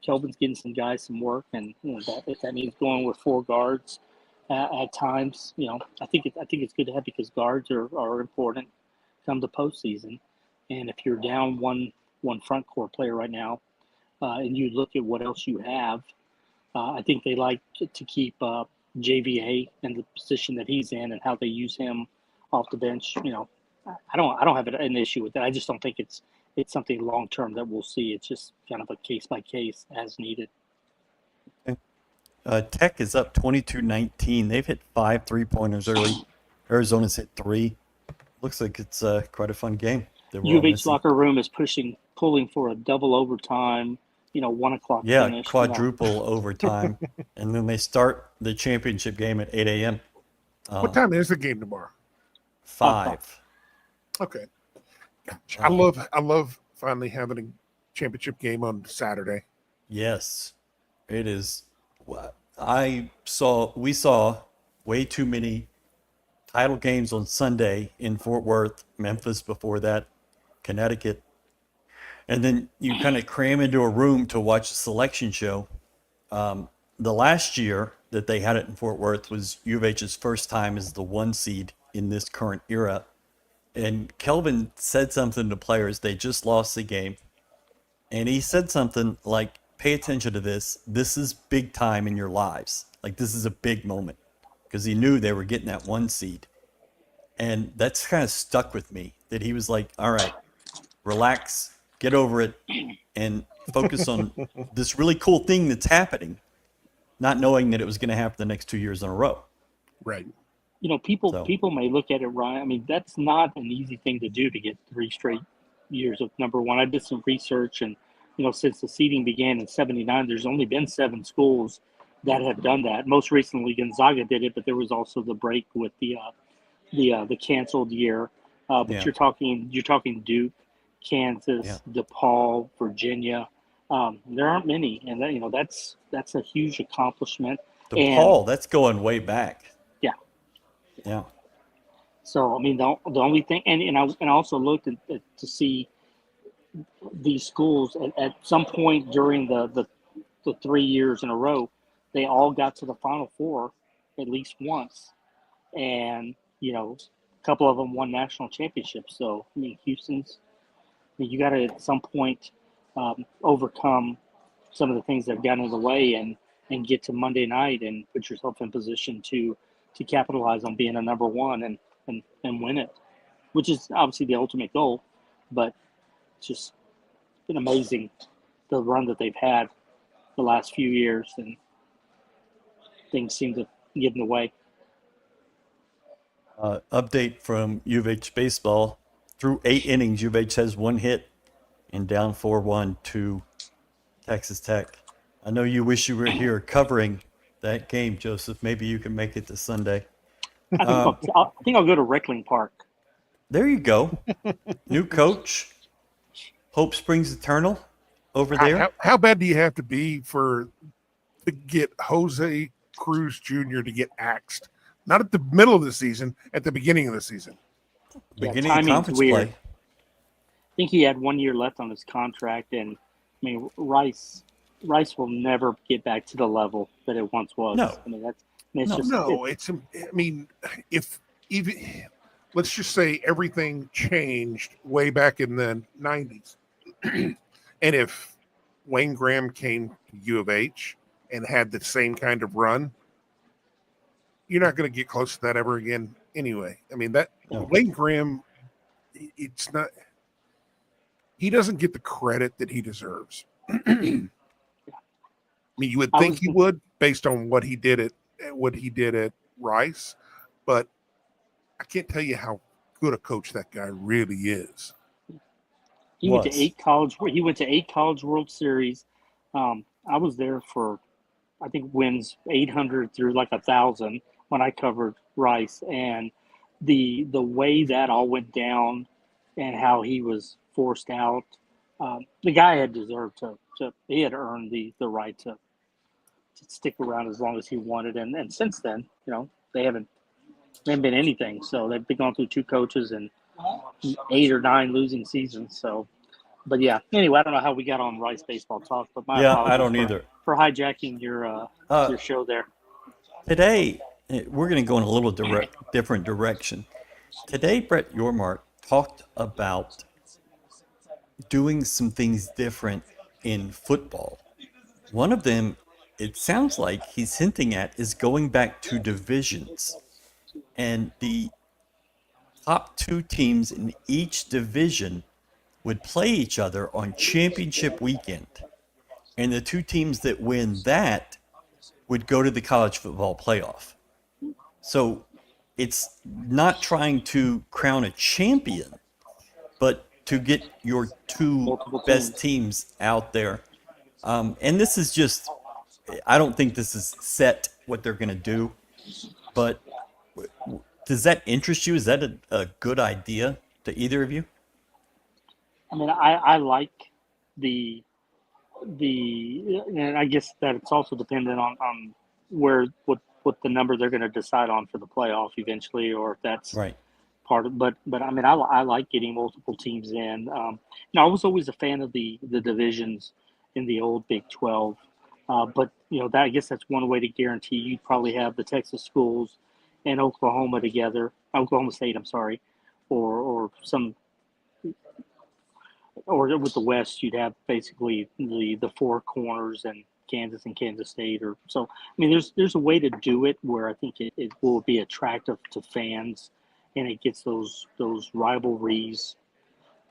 Kelvin's getting some guys some work, and that if that means going with 4 guards at times, I think it's good to have, because guards are important come the postseason. And if you're down one front court player right now, and you look at what else you have, I think they like to keep JVA in the position that he's in and how they use him off the bench. I don't have an issue with that. I just don't think it's something long term that we'll see. It's just kind of a case by case as needed. Tech is up 22-19. They've hit 5 3-pointers early. Arizona's hit 3. Looks like it's quite a fun game. U of H locker room is pulling for a double overtime, 1 o'clock finish. Quadruple overtime. And then they start the championship game at 8 a.m. What time is the game tomorrow? 5. Okay. I love finally having a championship game on Saturday. Yes, it is. We saw way too many title games on Sunday in Fort Worth, Memphis before that, Connecticut. And then you kind of cram into a room to watch a selection show. The last year that they had it in Fort Worth was U of H's first time as the 1 seed in this current era. And Kelvin said something to players. They just lost the game. And he said something like, pay attention to this. This is big time in your lives. Like, this is a big moment. Because he knew they were getting that 1 seed. And that's kind of stuck with me. That he was like, all right, relax, get over it, and focus on this really cool thing that's happening. Not knowing that it was going to happen the next 2 years in a row. Right. People may look at it, Ryan. I mean, that's not an easy thing to do, to get 3 straight years of number 1. I did some research, and since the seeding began in '79, there's only been 7 schools that have done that. Most recently, Gonzaga did it, but there was also the break with the canceled year. But you're talking Duke, Kansas, DePaul, Virginia. There aren't many, and that's a huge accomplishment. DePaul, that's going way back. Yeah. So I mean, the only thing, and I also looked to see these schools at some point during the 3 years in a row, they all got to the Final Four at least once, and a couple of them won national championships. So I mean, you got to at some point overcome some of the things that have gotten in the way and get to Monday night and put yourself in position to capitalize on being a number 1 and win it, which is obviously the ultimate goal. But it's just been amazing, the run that they've had the last few years, and things seem to get in the way. Update from U of H baseball. Through 8 innings, U of H has 1 hit and down 4-1 to Texas Tech. I know you wish you were here covering that game, Joseph. Maybe you can make it to Sunday. I think I'll go to Reckling Park. There you go. New coach. Hope springs eternal over there. How bad do you have to be to get Jose Cruz Jr. to get axed? Not at the middle of the season, at the beginning of the season. Beginning of conference weird. play. I think he had 1 year left on his contract, and I mean, Rice will never get back to the level that it once was. No. I mean, if even let's just say everything changed way back in the 90s, and if Wayne Graham came to U of H and had the same kind of run, you're not going to get close to that ever again anyway. I mean, Wayne Graham, it's not, he doesn't get the credit that he deserves. I mean, you would think he would, based on what he did at Rice, but I can't tell you how good a coach that guy really is. He went to 8 college World Series. I was there for, I think, wins 800 through like 1,000 when I covered Rice, and the way that all went down and how he was forced out. The guy had deserved to he had earned the right to stick around as long as he wanted, and since then, they haven't been anything. So they've been going through 2 coaches and 8 or 9 losing seasons. So But yeah, anyway, I don't know how we got on Rice baseball talk, but my Yeah, apologies I don't for, either. for hijacking your show there. Today, we're going to go in a little different direction. Today, Brett Yormark talked about doing some things different in football. One of them, it sounds like he's hinting at, is going back to divisions. And the top two teams in each division would play each other on championship weekend. And the two teams that win that would go to the college football playoff. So it's not trying to crown a champion, but to get your two Multiple best teams out there. And this is just, I don't think this is set what they're going to do, but does that interest you? Is that a good idea to either of you? I mean, I like and I guess that it's also dependent on what the number they're going to decide on for the playoff eventually, or if that's Right. part of. But I mean, I like getting multiple teams in. I was always a fan of the divisions in the old Big 12. But I guess that's one way to guarantee you'd probably have the Texas schools and Oklahoma State, I'm sorry, or with the West, you'd have basically the four corners and Kansas State, or so. I mean, there's a way to do it where I think it will be attractive to fans, and it gets those rivalries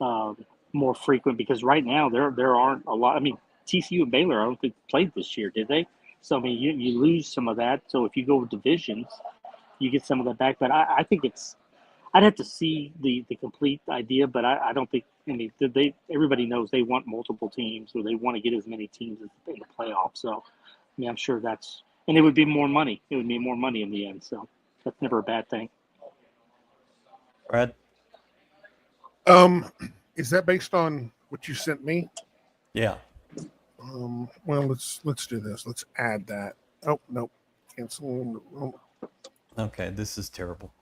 more frequent, because right now there aren't a lot. I mean, TCU and Baylor, I don't think played this year, did they? So I mean, you lose some of that. So if you go with divisions, you get some of that back. But I think I'd have to see the complete idea, but I don't think. I mean, everybody knows they want multiple teams, or they want to get as many teams in the playoffs. So, I mean, I'm sure and it would be more money. It would be more money in the end. So that's never a bad thing. Brad? Is that based on what you sent me? Yeah. Well, let's do this. Let's add that. Oh, nope. Cancel. Oh. Okay, this is terrible.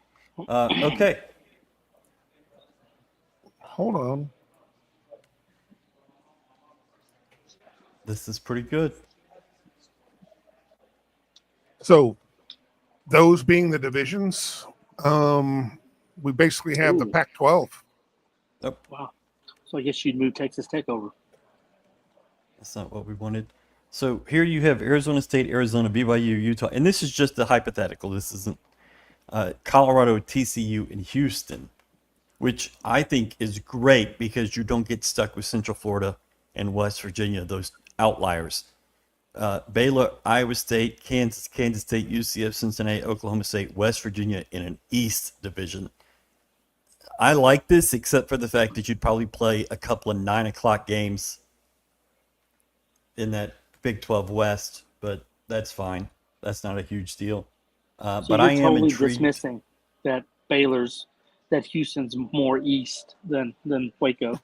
Okay. Hold on. This is pretty good. So those being the divisions, we basically have the Pac-12. Oh, Wow. So I guess you'd move Texas Tech over. that's not what we wanted. So here you have Arizona State, Arizona, BYU, Utah, and this is just a hypothetical. This isn't Colorado, TCU, and Houston, which I think is great because you don't get stuck with Central Florida and West Virginia, those outliers. Baylor, Iowa State, Kansas State, UCF, Cincinnati, Oklahoma State, West Virginia in an East division. I like this, except for the fact that you'd probably play a couple of 9 o'clock games in that Big 12 West, but that's fine. That's not a huge deal. So But you're I am totally intrigued. dismissing that Houston's more east than Waco.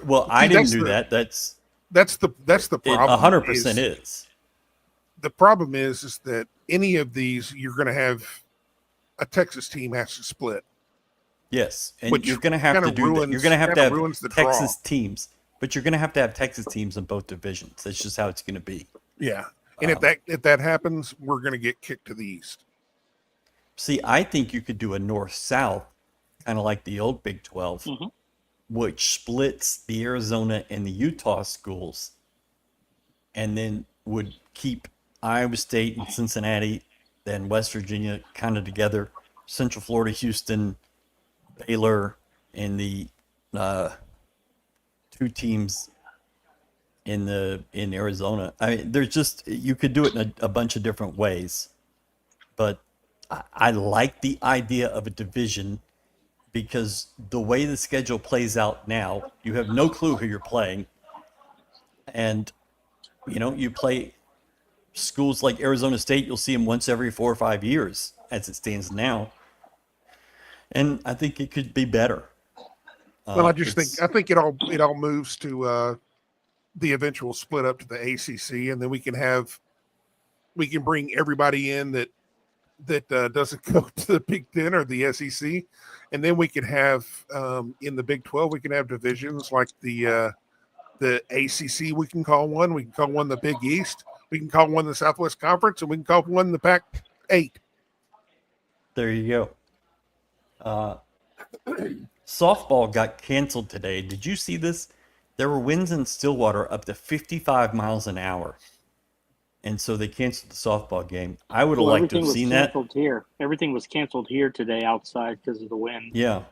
Well, I See, didn't that's do the- that. That's the it. problem. 100% is. The problem is that any of these you're going to have a Texas team has to split. Yes, and Which you're going to have kinda to do that. You're ruins- going to have kinda to have ruins the Texas draw. teams, but you're going to have Texas teams in both divisions. That's just how it's going to be. Yeah. And if that happens, we're going to get kicked to the east. See, I think you could do a north-south, kind of like the old Big 12, which splits the Arizona and the Utah schools, and then would keep Iowa State and Cincinnati, then West Virginia kind of together, Central Florida, Houston, Baylor, and the two teams in Arizona. I mean, there's just, you could do it in a bunch of different ways, but I like the idea of a division because the way the schedule plays out now, you have no clue who you're playing, and you play schools like Arizona State, you'll see them once every 4 or 5 years as it stands now, and I think it could be better. Well, I think it all moves to the eventual split up to the ACC, and then we can bring everybody in that that doesn't go to the Big Ten or the SEC, and then we could have in the Big 12 we can have divisions like the ACC. We can call one the Big East. We can call one the Southwest Conference, and we can call one the Pac-8. There you go. Softball got canceled today. Did you see this? There were winds in Stillwater up to 55 miles an hour. And so they canceled the softball game. I would have liked to have seen that. Here. Everything was canceled here today outside because of the wind. Yeah.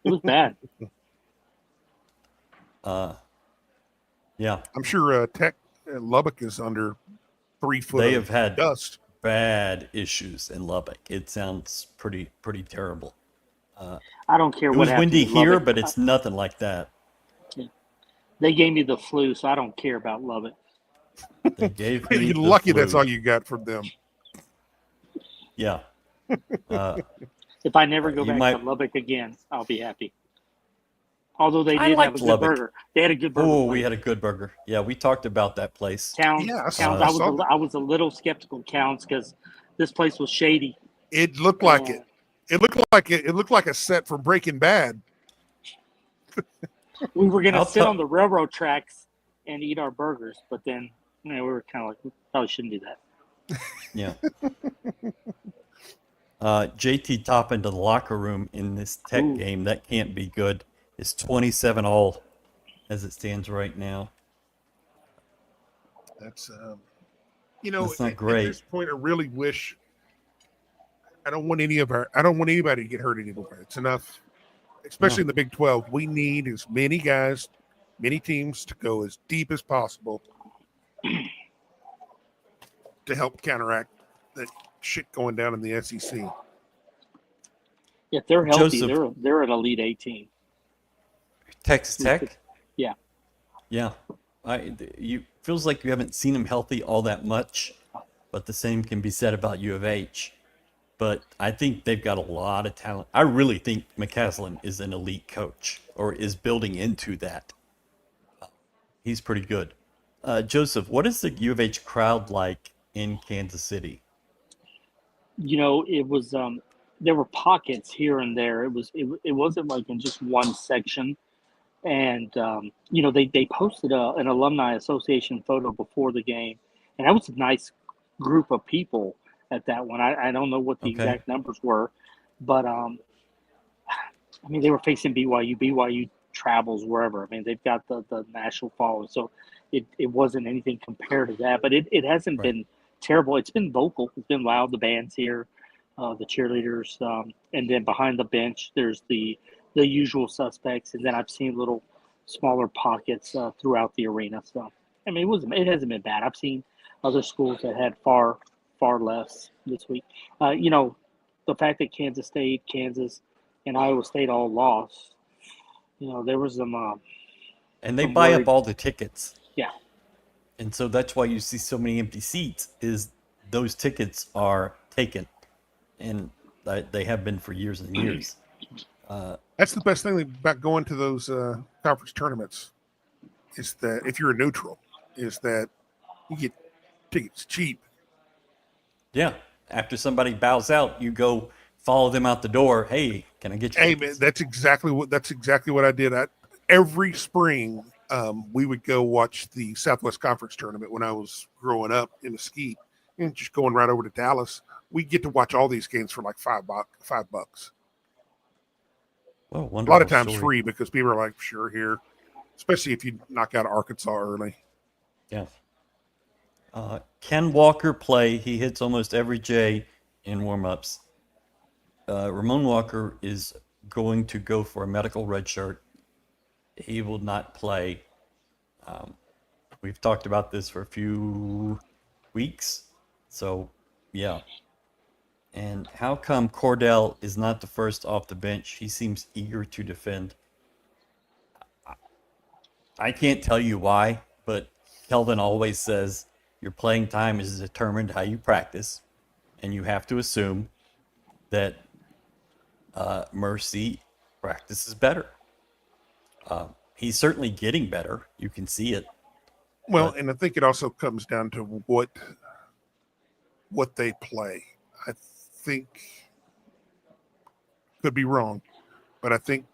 It was bad. Yeah. I'm sure Tech Lubbock is under 3 foot They of have had dust. bad issues in Lubbock. It sounds pretty terrible. I don't care It what was happened windy in here, Lubbock. but it's nothing like that. They gave me the flu, so I don't care about Lubbock. They gave me You're the lucky flu. that's all you got from them. Yeah. If I never go You back might- to Lubbock again, I'll be happy. Although they I did have liked a good Lubbock. burger. They had a good burger. Oh, we place. had a good burger. Yeah, we talked about that place. Towns. Yeah, I Towns. saw that. I was a little skeptical, Counts, because this place was shady. It looked like And it looked like a set from Breaking Bad. We were gonna I'll sit tell- on the railroad tracks and eat our burgers, but then we were kind of like, we probably shouldn't do that. Yeah. JT Top into the locker room in this Tech Ooh. game. That can't be good. It's 27-all as it stands right now. That's That's not at great. this point, I really wish. I don't want anybody to get hurt anymore. It's enough, especially in the Big 12. We need as many guys, many teams to go as deep as possible to help counteract that shit going down in the SEC. If they're healthy, Joseph. they're an Elite 8 team. Texas Tech? Yeah. Yeah. You feels like you haven't seen him healthy all that much, but the same can be said about U of H. But I think they've got a lot of talent. I really think McCaslin is an elite coach or is building into that. He's pretty good. Joseph, what is the U of H crowd like in Kansas City? It was there were pockets here and there. It wasn't like in just one section. And they posted an alumni association photo before the game, and that was a nice group of people at that one. I don't know what the exact numbers were, but they were facing BYU. BYU travels wherever. They've got the national following, so it wasn't anything compared to that. But it hasn't been terrible. It's been vocal. It's been loud. The band's here, the cheerleaders, and then behind the bench, there's the usual suspects, and then I've seen little smaller pockets throughout the arena. So it hasn't been bad. I've seen other schools that had far less this week. The fact that Kansas State, Kansas, and Iowa State all lost. There was some. And they I'm buy worried. up all the tickets. Yeah. And so that's why you see so many empty seats is those tickets are taken. And they have been for years and years. That's the best thing about going to those conference tournaments is that if you're a neutral, is that you get tickets cheap. Yeah. After somebody bows out, you go follow them out the door. Hey, can I get you? Hey, man, that's exactly what I did. Every spring, we would go watch the Southwest Conference tournament when I was growing up in Mesquite, and just going right over to Dallas. We get to watch all these games for like $5. Oh, A wonderful lot of times story. free because people are like, sure, here, especially if you knock out Arkansas early. Yeah. Ken Walker play. He hits almost every J in warm-ups. Ramon Walker is going to go for a medical red shirt. He will not play. We've talked about this for a few weeks. So, yeah. And how come Cordell is not the first off the bench? He seems eager to defend. I can't tell you why, but Kelvin always says your playing time is determined how you practice, and you have to assume that Mercy practices better. He's certainly getting better. You can see it. Well, and I think it also comes down to what they play. I think, could be wrong, but I think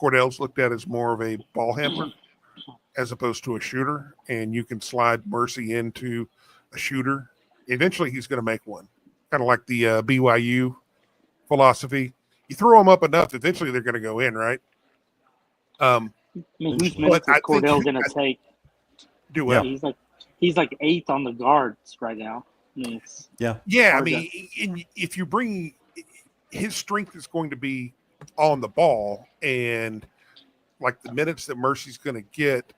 Cordell's looked at as more of a ball handler as opposed to a shooter, and you can slide Mercy into a shooter. Eventually, he's going to make one, kind of like the BYU philosophy. You throw them up enough, eventually they're going to go in, right? I mean, whose minutes is Cordell going to take? Do well. He's like eighth on the guards right now. I mean, I mean, if you bring his strength is going to be on the ball, and like the minutes that Mercy's going to get,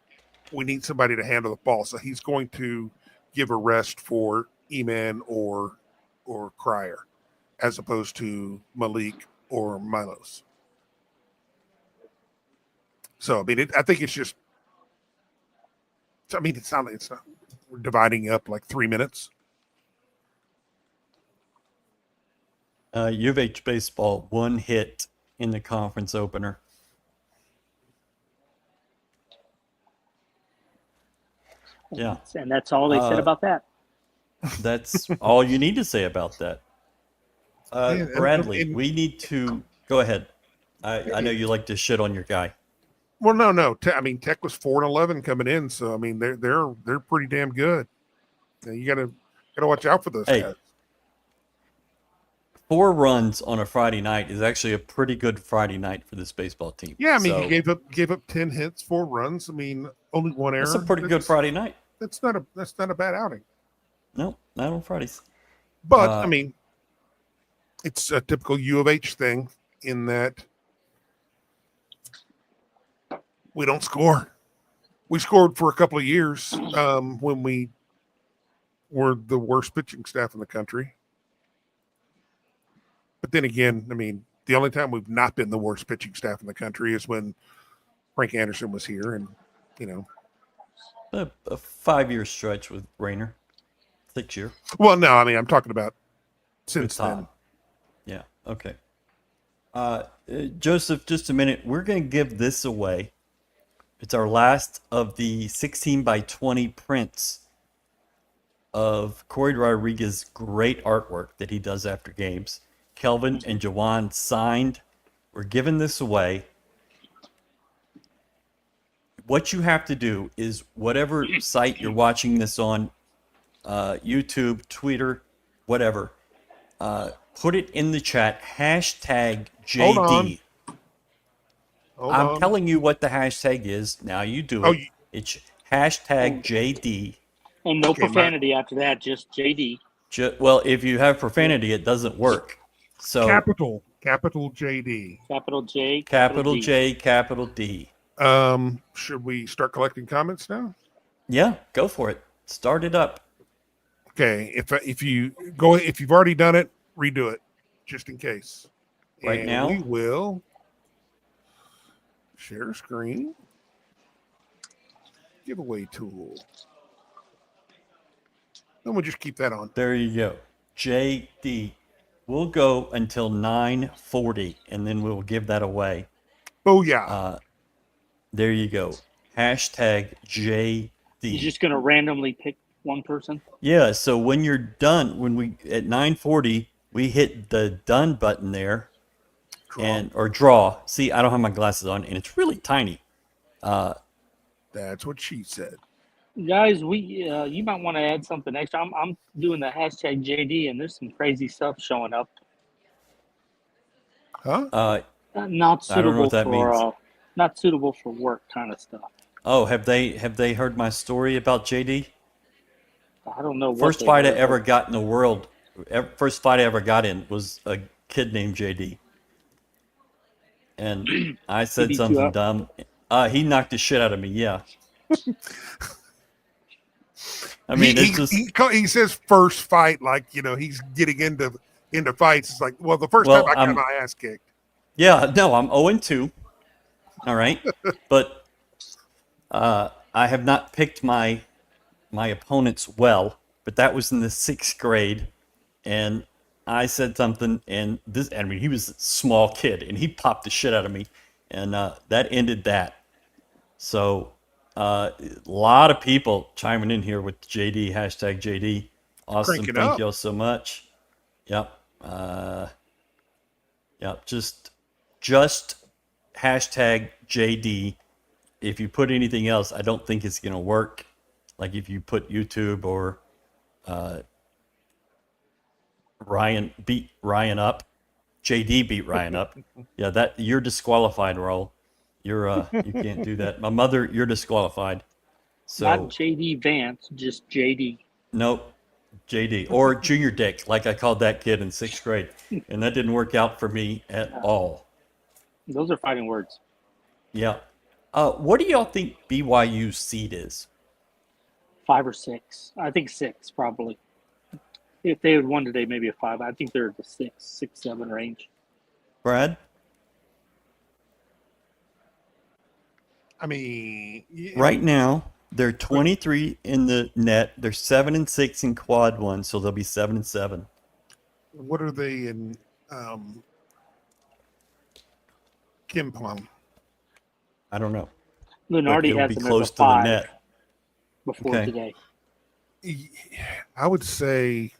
we need somebody to handle the ball. So he's going to give a rest for Eman or Cryer, as opposed to Malik or Milos. So I mean, I think it's just. I mean, it's not. We're dividing up like 3 minutes. U of H baseball, 1 hit in the conference opener. Yeah. And that's all they said about that. That's all you need to say about that. Bradley, we need to go ahead. I know you like to shit on your guy. Well, no. I mean, Tech was 4-11 coming in, so I mean they're pretty damn good. You gotta watch out for those guys. 4 runs on a Friday night is actually a pretty good Friday night for this baseball team. Yeah, I mean, he gave up 10 hits, 4 runs. I mean, only 1 error. That's a pretty good Friday night. That's not a bad outing. No, not on Fridays. But I mean, it's a typical U of H thing in that we don't score. We scored for a couple of years when we were the worst pitching staff in the country. But then again, I mean, the only time we've not been the worst pitching staff in the country is when Frank Anderson was here, and a 5-year stretch with Rayner, 6 year. Well, no, I mean, I'm talking about since then. Yeah. Okay. Joseph, just a minute. We're going to give this away. It's our last of the 16x20 prints of Corey Rodriguez's great artwork that he does after games. Kelvin and Jawan signed. We're giving this away. What you have to do is whatever site you're watching this on, YouTube, Twitter, whatever, put it in the chat, hashtag JD. I'm telling you what the hashtag is. Now you do it. It's hashtag JD. And no profanity after that, just JD. Well, if you have profanity, it doesn't work. So capital JD. Capital J. Capital J, capital D. Should we start collecting comments now? Yeah, go for it. Start it up. Okay. If you've already done it, redo it, just in case. Right now? We will share screen. Giveaway tool. And we'll just keep that on. There you go. JD. We'll go until 9:40, and then we'll give that away. Oh, yeah. There you go. Hashtag JD. You're just going to randomly pick one person? Yeah, so when you're done, at 9:40, we hit the done button there. Or draw. See, I don't have my glasses on, and it's really tiny. That's what she said. Guys, you might want to add something extra. I'm doing the hashtag JD, and there's some crazy stuff showing up. Huh? Not suitable I don't know what that means. Not suitable for work kind of stuff. Oh, have they heard my story about JD? I don't know. First fight I ever got in the world. First fight I ever got in was a kid named JD. And I said something dumb. He knocked the shit out of me. Yeah. I mean, he says first fight like he's getting into fights. It's like, well, the first time I got my ass kicked. Yeah, no, I'm 0-2. All right, but I have not picked my opponents well. But that was in the 6th grade, and I said something, and he was a small kid, and he popped the shit out of me, and that ended that. So. A lot of people chiming in here with JD, hashtag JD. Awesome. Thank y'all so much. Yep. Yeah, just hashtag JD. If you put anything else, I don't think it's going to work. Like if you put YouTube or Ryan beat Ryan up, JD beat Ryan up. Yeah, that you're disqualified, Raul. You can't do that. My mother, you're disqualified. Not So JD Vance, just JD. nope, JD or Junior Dick, like I called that kid in 6th grade, and that didn't work out for me at all. Those are fighting words. Yeah. What do y'all think BYU's seed is? 5 or 6. I think 6 probably. If they had won today, maybe a 5. I think they're at the 6, 7 range. Brad? I mean, Right now, they're 23 in the net. They're 7-6 in quad one, so they'll be 7-7. what are they in Kim Plum? I don't know. Lunardi it'll has be them close as a to the 5 net. before Okay. today. I would say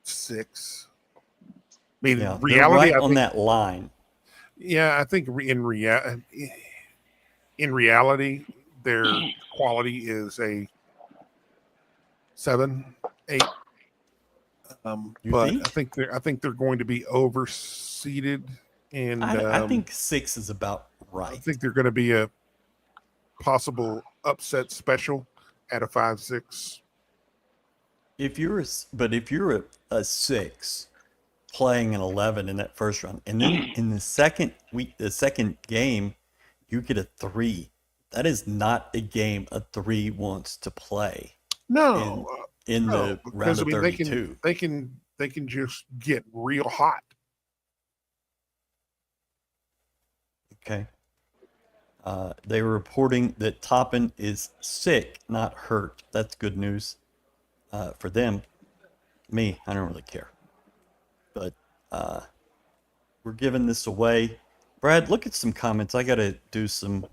6. I mean, Yeah, they're reality, right I on think, that line. yeah, I think in reality, their quality is a 7, 8. You But think? I think they're going to be overseeded, and I think 6 is about I right. think they're going to be a possible upset special at a 5-6. If you're a 6 playing an 11 in that first round, and then in the second game, you get a 3. That is not a game a 3 wants to play No, in no, the round because I of mean 32. they can just get real hot. Okay. They were reporting that Toppin is sick, not hurt. That's good news for them. Me, I don't really care. But we're giving this away. Brad, look at some comments. I got to do some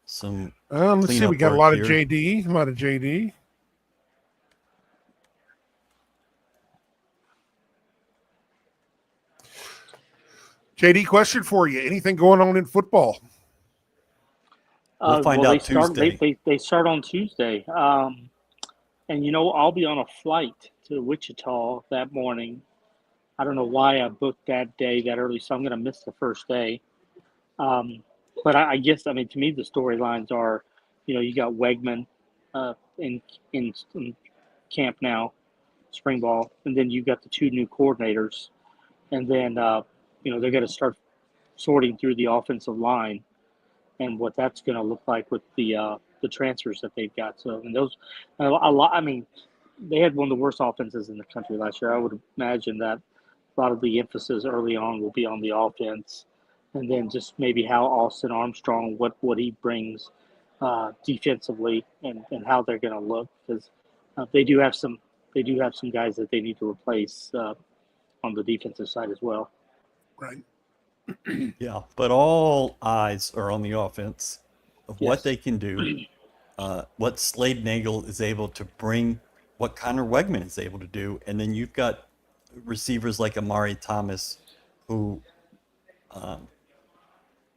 Let's see, cleanup we got a work lot here. of JD, a lot of JD. JD, question for you: anything going on in football? We'll find out Tuesday. They start on Tuesday. And I'll be on a flight to Wichita that morning. I don't know why I booked that day that early, so I'm going to miss the first day. But I guess, I mean, to me, the storylines are, you got Wegman in camp now, spring ball, and then you got the 2 new coordinators, and then they're going to start sorting through the offensive line and what that's going to look like with the transfers that they've got. So, and those a lot. I mean, they had one of the worst offenses in the country last year. I would imagine that a lot of the emphasis early on will be on the offense, and then just maybe how Austin Armstrong, what he brings defensively, and how they're going to look, because they do have some guys that they need to replace on the defensive side as well. Right. Yeah, but all eyes are on the offense of what Yes. they can do, what Slade Nagel is able to bring, what Connor Wegman is able to do, and then you've got receivers like Amari Thomas, who, are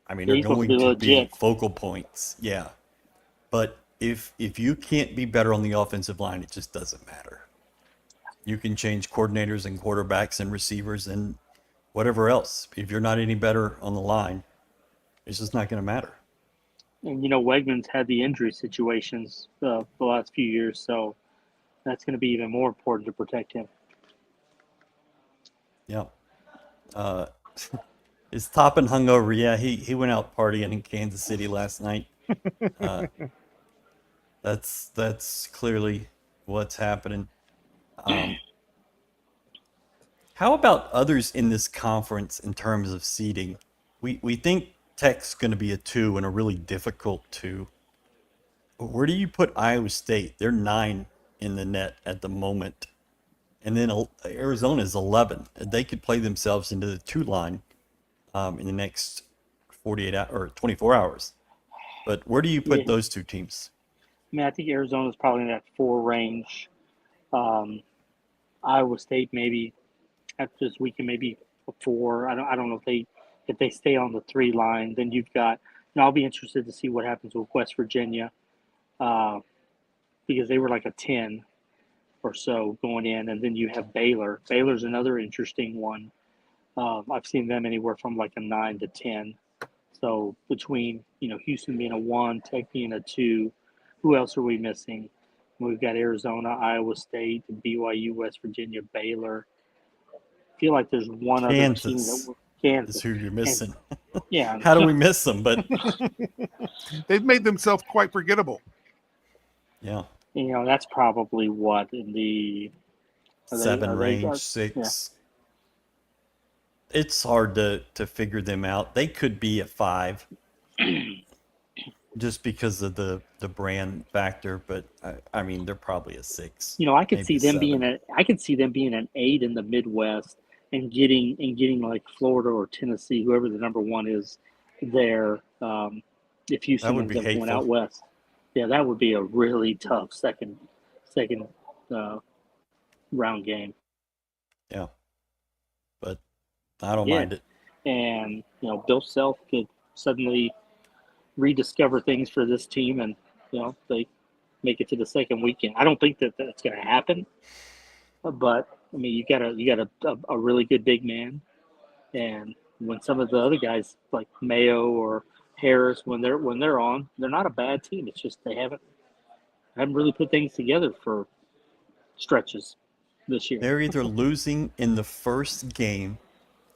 He's supposed going to be to be legit. focal points. Yeah, but if you can't be better on the offensive line, it just doesn't matter. You can change coordinators and quarterbacks and receivers and whatever else. If you're not any better on the line, it's just not going to matter. And Wegman's had the injury situations the last few years, so that's going to be even more important to protect him. Yeah. Is Toppin hungover? Yeah, he went out partying in Kansas City last night. That's clearly what's happening. How about others in this conference in terms of seeding? We think Tech's going to be a 2 and a really difficult 2. Where do you put Iowa State? They're 9 in the net at the moment. And then Arizona is 11. They could play themselves into the 2 line in the next 48 or 24 hours. But where do you put those 2 teams? I mean, I think Arizona's probably in that 4 range. Iowa State maybe after this weekend, maybe a 4. I don't know if they stay on the 3 line. Then you've got, and I'll be interested to see what happens with West Virginia, because they were like a 10 or so going in, and then you have Baylor. Baylor's another interesting one. I've seen them anywhere from like a 9 to 10. So between Houston being a 1, Tech being a 2, who else are we missing? We've got Arizona, Iowa State, BYU, West Virginia, Baylor. I feel like there's one other team Kansas that is Kansas. who you're missing. Yeah. How do we miss them? But They've made themselves quite forgettable. yeah, That's probably what in the 7 range, 6. It's hard to figure them out. They could be a 5 just because of the brand factor, but I mean they're probably a 6. I could maybe see them 7. being an 8 in the Midwest and getting like Florida or Tennessee, whoever the number 1 is there. If Houston would be ends up going out hateful. west, yeah, that would be a really tough second round game. Yeah, but I don't Yeah. mind it. And Bill Self could suddenly rediscover things for this team, and they make it to the second weekend. I don't think that that's going to happen, but I mean, you got a really good big man, and when some of the other guys like Mayo or Harris, when they're on, they're not a bad team. It's just they haven't really put things together for stretches this year. They're either losing in the first game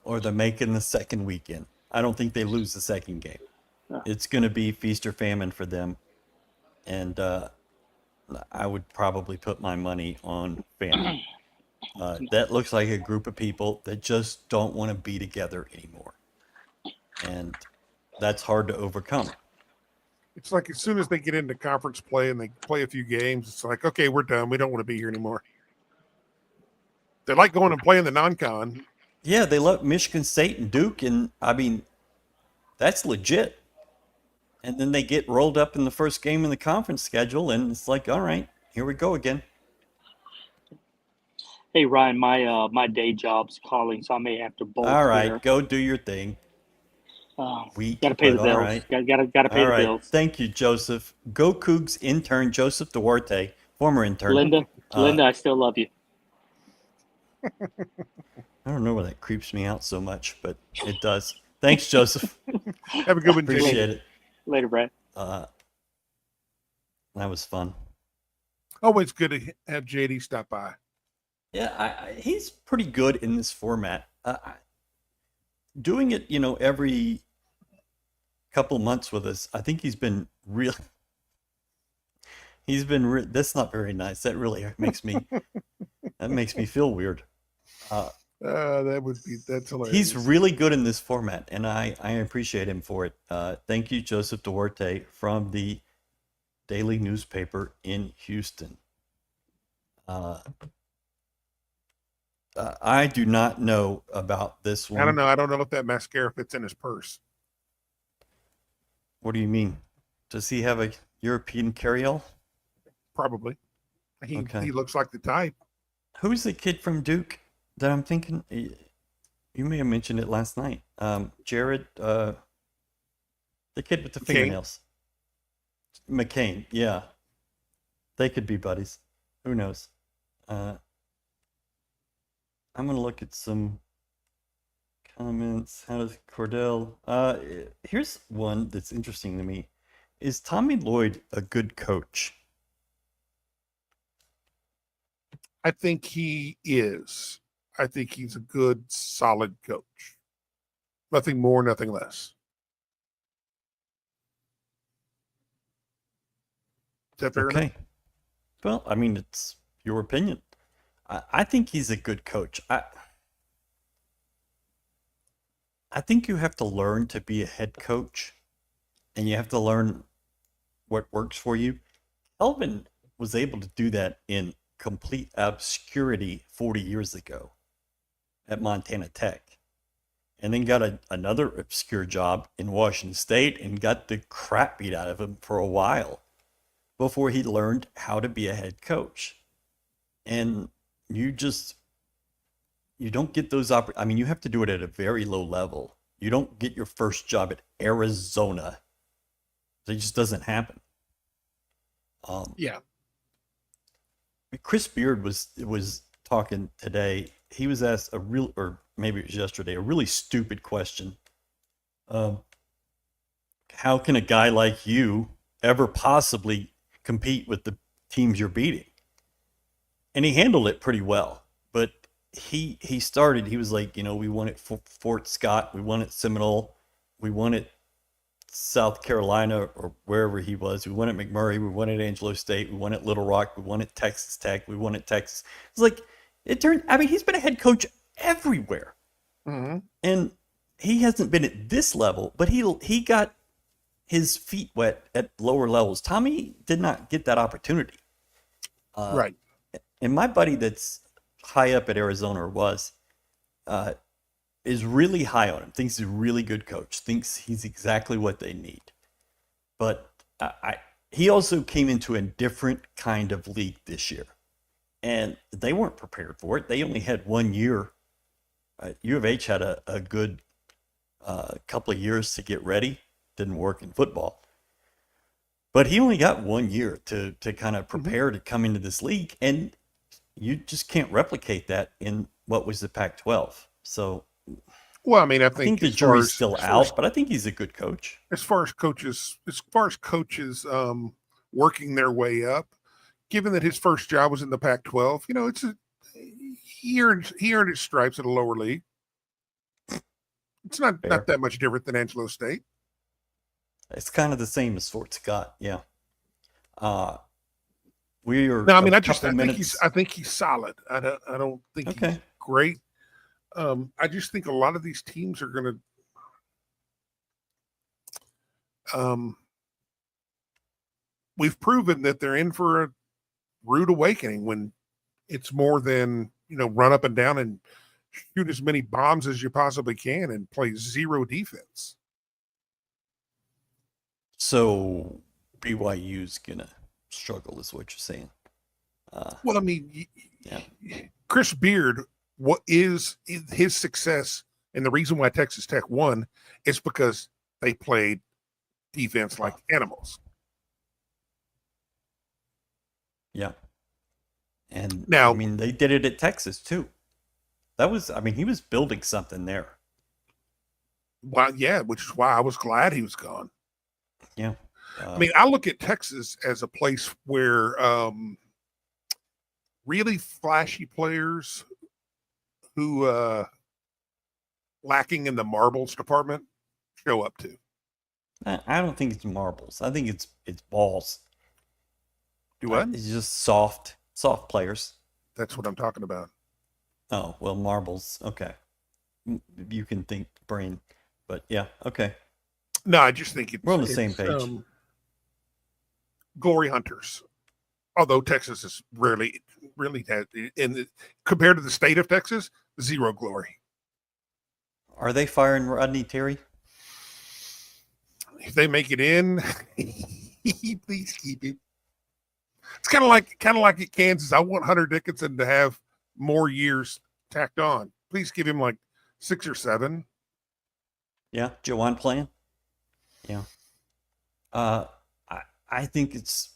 or they're making the second weekend. I don't think they lose the second game. No. It's going to be feast or famine for them. And I would probably put my money on famine. That looks like a group of people that just don't want to be together anymore. And that's hard to overcome. It's like as soon as they get into conference play and they play a few games, it's like, okay, we're done. We don't want to be here anymore. They like going and playing the non-con. Yeah, they love Michigan State and Duke, and I mean, that's legit. And then they get rolled up in the first game in the conference schedule, and it's like, all right, here we go again. Hey Ryan, my day job's calling, so I may have to bolt. All right, here. go do your thing. Got to pay the bills. All right. Got to pay All the right. bills. Thank you, Joseph. GoCoogs intern Joseph Duarte, former intern. Linda, I still love you. I don't know why that creeps me out so much, but it does. Thanks, Joseph. Have a good one, Jay. Appreciate it. Later, Brad. That was fun. Always good to have JD stop by. Yeah, he's pretty good in this format. Doing it, every couple months with us, I think he's been real. That's not very nice. That really makes me feel weird. That's hilarious. He's really good in this format, and I appreciate him for it. Thank you, Joseph Duarte from the Daily Newspaper in Houston. I do not know about this one. I don't know. I don't know if that mascara fits in his purse. What do you mean? Does he have a European carry-all? Probably. Okay. He looks like the type. Who's the kid from Duke that I'm thinking? You may have mentioned it last night. Jared, the kid with the fingernails. McCain, yeah. They could be buddies. Who knows? I'm going to look at some comments. How does Cordell? Here's one that's interesting to me. Is Tommy Lloyd a good coach? I think he is. I think he's a good, solid coach. Nothing more, nothing less. Is that fair enough? Okay. Well, I mean, it's your opinion. I think he's a good coach. I think you have to learn to be a head coach, and you have to learn what works for you. Elvin was able to do that in complete obscurity 40 years ago at Montana Tech, and then got another obscure job in Washington State and got the crap beat out of him for a while before he learned how to be a head coach. And you just you don't get those I mean, you have to do it at a very low level. You don't get your first job at Arizona. It just doesn't happen. Yeah. Chris Beard was talking today. He was asked or maybe it was yesterday, a really stupid question. How can a guy like you ever possibly compete with the teams you're beating? And he handled it pretty well. But he was like, we won at Fort Scott, we won at Seminole, we won at South Carolina or wherever he was, we won at McMurray, we won at Angelo State, we won at Little Rock, we won at Texas Tech, we won at Texas. It's like, he's been a head coach everywhere. Mm-hmm. And he hasn't been at this level, but he got his feet wet at lower levels. Tommy did not get that opportunity. Right. And my buddy that's high up at Arizona is really high on him, thinks he's a really good coach, thinks he's exactly what they need. But he also came into a different kind of league this year, and they weren't prepared for it. They only had 1 year. U of H had a good couple of years to get ready. Didn't work in football. But he only got 1 year to kind of prepare to come into this league, and you just can't replicate that in what was the Pac-12. So, well, I mean, I think the jury's still out, but I think he's a good coach. As far as coaches working their way up, given that his first job was in the Pac-12, he earned his stripes at a lower league. It's not that much different than Angelo State. It's kind of the same as Fort Scott, yeah. I think he's solid. I don't think he's great. I just think a lot of these teams are going to. We've proven that they're in for a rude awakening when it's more than run up and down and shoot as many bombs as you possibly can and play zero defense. So BYU's gonna struggle, is what you're saying? Well, I mean, yeah. Chris Beard, what is his success, and the reason why Texas Tech won is because they played defense like animals. Yeah. And now, I mean, they did it at Texas too. He was building something there. Well, yeah, which is why I was glad he was gone. Yeah. I mean, I look at Texas as a place where really flashy players who lacking in the marbles department show up to. I don't think it's marbles. I think it's balls. Do what? It's just soft players. That's what I'm talking about. Oh, well, marbles. Okay. You can think brain, but yeah. Okay. No, I just think we're on the same page. Glory hunters. Although Texas is really has, compared to the state of Texas, zero glory. Are they firing Rodney Terry? If they make it in, please keep him. It's kind of like at Kansas. I want Hunter Dickinson to have more years tacked on. Please give him like 6 or 7. Yeah, Jawan playing. Yeah. I think it's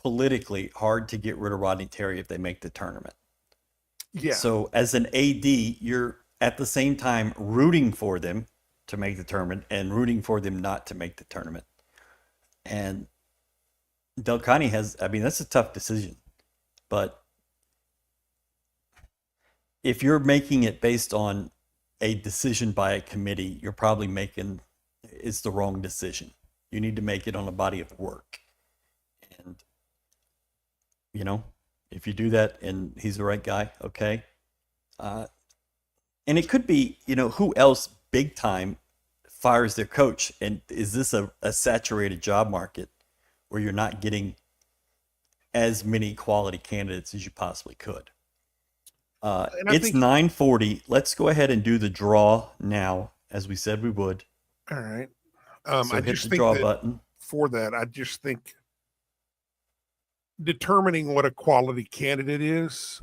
politically hard to get rid of Rodney Terry if they make the tournament. Yeah. So as an AD, you're at the same time rooting for them to make the tournament and rooting for them not to make the tournament. And Del Conte that's a tough decision. But if you're making it based on a decision by a committee, you're probably making it's the wrong decision. You need to make it on a body of work. And, if you do that and he's the right guy, okay. And it could be, who else big time fires their coach? And is this a saturated job market where you're not getting as many quality candidates as you possibly could? It's 9:40. Let's go ahead and do the draw now, as we said we would. All right. So I hit just the think draw that button. for that, I just think determining what a quality candidate is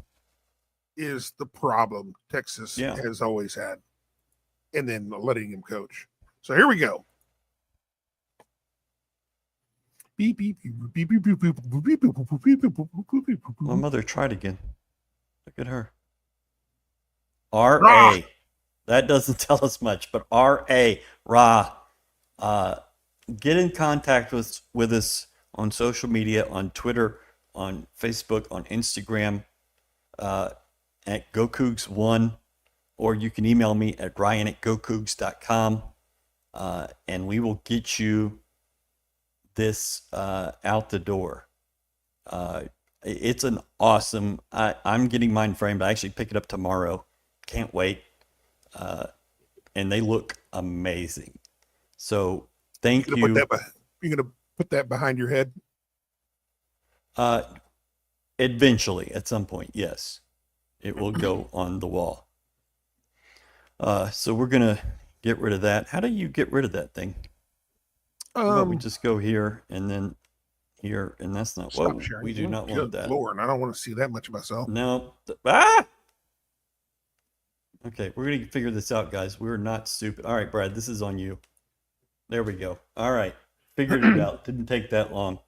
is the problem Texas Yeah. has always had, and then letting him coach. So here we go. My mother tried again. Look at her. R.A. Rah! That doesn't tell us much, but R.A. Ra. Get in contact with us on social media, on Twitter, on Facebook, on Instagram, at GoCoogs1, or you can email me at ryan@gocoogs.com, and we will get you this out the door. It's an awesome. I'm getting mine framed. I actually pick it up tomorrow. Can't wait. And they look amazing. So thank you. You're gonna put that behind your head. Eventually, at some point, yes, it will go on the wall. So we're gonna get rid of that. How do you get rid of that thing? How about we just go here and then here, and that's not what we do. Not want that. Lord, I don't want to see that much of myself. No. Okay, we're gonna figure this out, guys. We're not stupid. All right, Brad, this is on you. There we go. All right, figured it out. Didn't take that long.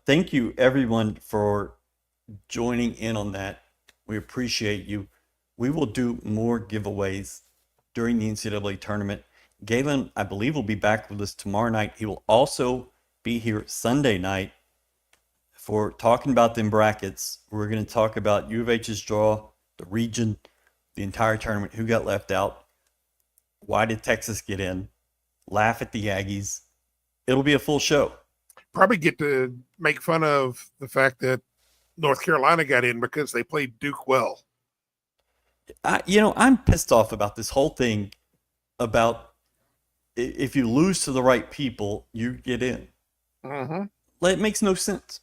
Thank you, everyone, for joining in on that. We appreciate you. We will do more giveaways during the NCAA tournament. Galen, I believe, will be back with us tomorrow night. He will also be here Sunday night for Talking About Them Brackets. We're going to talk about U of H's draw, the region, the entire tournament, who got left out, why did Texas get in, laugh at the Aggies. It'll be a full show. Probably get to make fun of the fact that North Carolina got in because they played Duke well. I'm pissed off about this whole thing about if you lose to the right people, you get in. Mm-hmm. It makes no sense.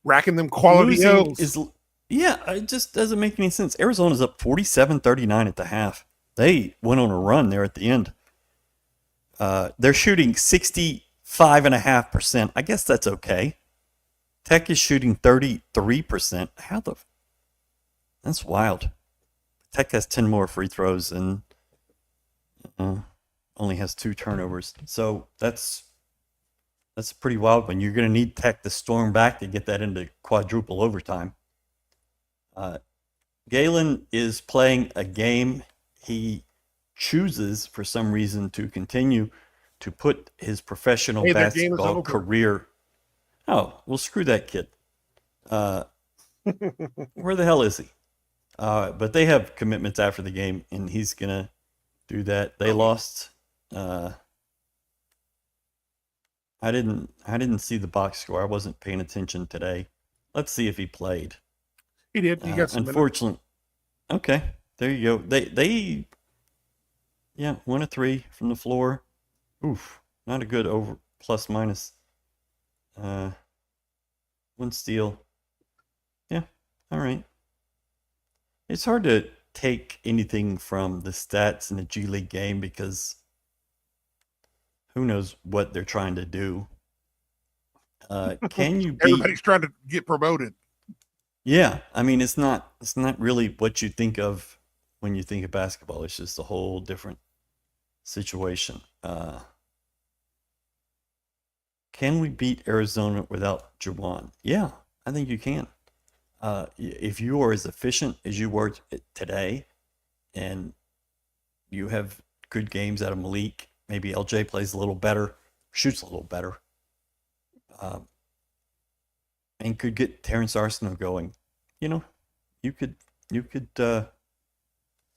Racking them quality L's. It just doesn't make any sense. Arizona's up 47-39 at the half. They went on a run there at the end. They're shooting 65.5%. I guess that's okay. Tech is shooting 33%. That's wild. Tech has 10 more free throws and only has 2 turnovers. So that's a pretty wild one. You're going to need Tech to storm back to get that into quadruple overtime. Galen is playing a game. He chooses, for some reason, to continue to put his professional basketball career. Oh, well, screw that kid. Where the hell is he? But they have commitments after the game, and he's going to do that. They lost. I didn't see the box score. I wasn't paying attention today. Let's see if he played. He did. He got some unfortunately. Okay, there you go. They 1 of 3 from the floor. Oof, not a good over plus minus. 1 steal. Yeah, all right. It's hard to take anything from the stats in a G League game because who knows what they're trying to do. Can you beat... Everybody's trying to get promoted. Yeah, I mean, it's not really what you think of when you think of basketball. It's just a whole different situation. Can we beat Arizona without Juwan? Yeah, I think you can. If you are as efficient as you were today, and you have good games out of Malik, maybe LJ plays a little better, shoots a little better, and could get Terrence Arsenault going, you can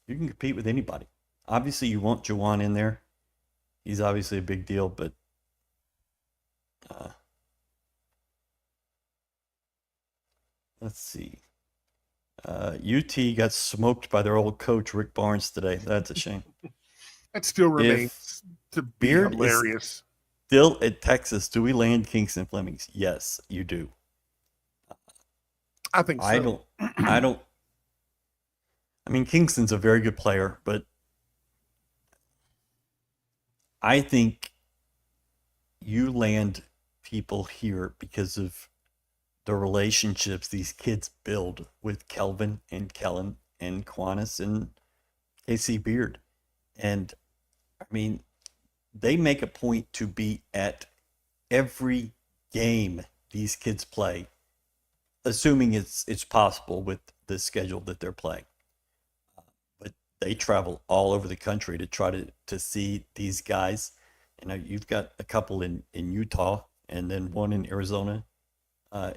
compete with anybody. Obviously, you want Juwan in there. He's obviously a big deal, but let's see. UT got smoked by their old coach, Rick Barnes, today. That's a shame. That still remains to be hilarious. Still at Texas, do we land Kingston Flemings? Yes, you do. I think so. I mean, Kingston's a very good player, but I think you land people here because of the relationships these kids build with Kelvin and Kellen and Quanis and KC Beard. And I mean, they make a point to be at every game these kids play, assuming it's possible with the schedule that they're playing. But they travel all over the country to try to see these guys. You know, you've got a couple in Utah and then one in Arizona,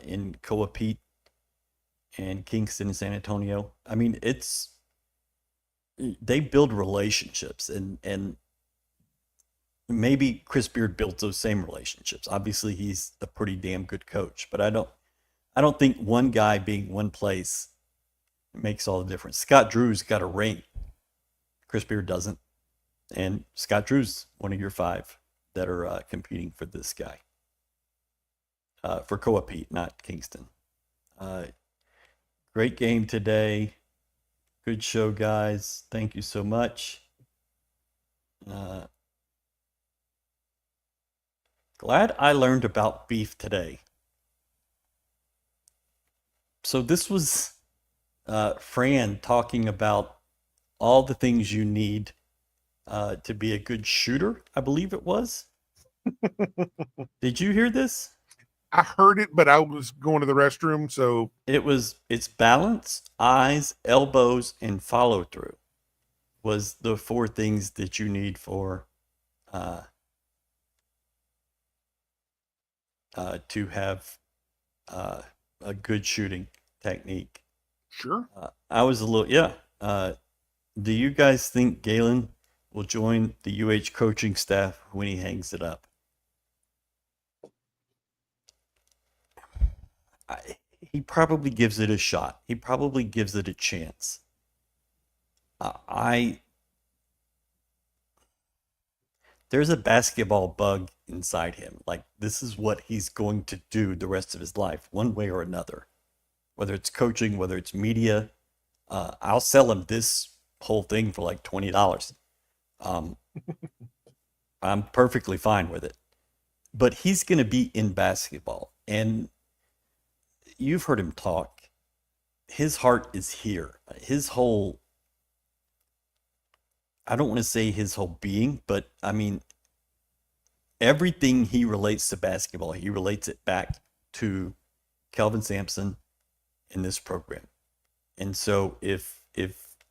in Coapete and Kingston and San Antonio. I mean, they build relationships, and maybe Chris Beard built those same relationships. Obviously, he's a pretty damn good coach, but I don't think one guy being one place makes all the difference. Scott Drew's got a ring. Chris Beard doesn't. And Scott Drew's one of your 5 that are competing for this guy. For Coapete, not Kingston. Great game today. Good show, guys. Thank you so much. Glad I learned about beef today. So this was Fran talking about all the things you need to be a good shooter, I believe it was. Did you hear this? I heard it, but I was going to the restroom, so It's balance, eyes, elbows, and follow through was the 4 things that you need for to have a good shooting technique. sure. I was a little, yeah. Do you guys think Galen will join the UH coaching staff when he hangs it up? He probably gives it a shot. He probably gives it a chance. There's a basketball bug inside him. Like, this is what he's going to do the rest of his life, one way or another. Whether it's coaching, whether it's media. I'll sell him this whole thing for like $20. I'm perfectly fine with it. But he's going to be in basketball. And you've heard him talk. His heart is here. His whole, I don't want to say his whole being, but I mean, everything he relates to basketball, he relates it back to Kelvin Sampson in this program. And so if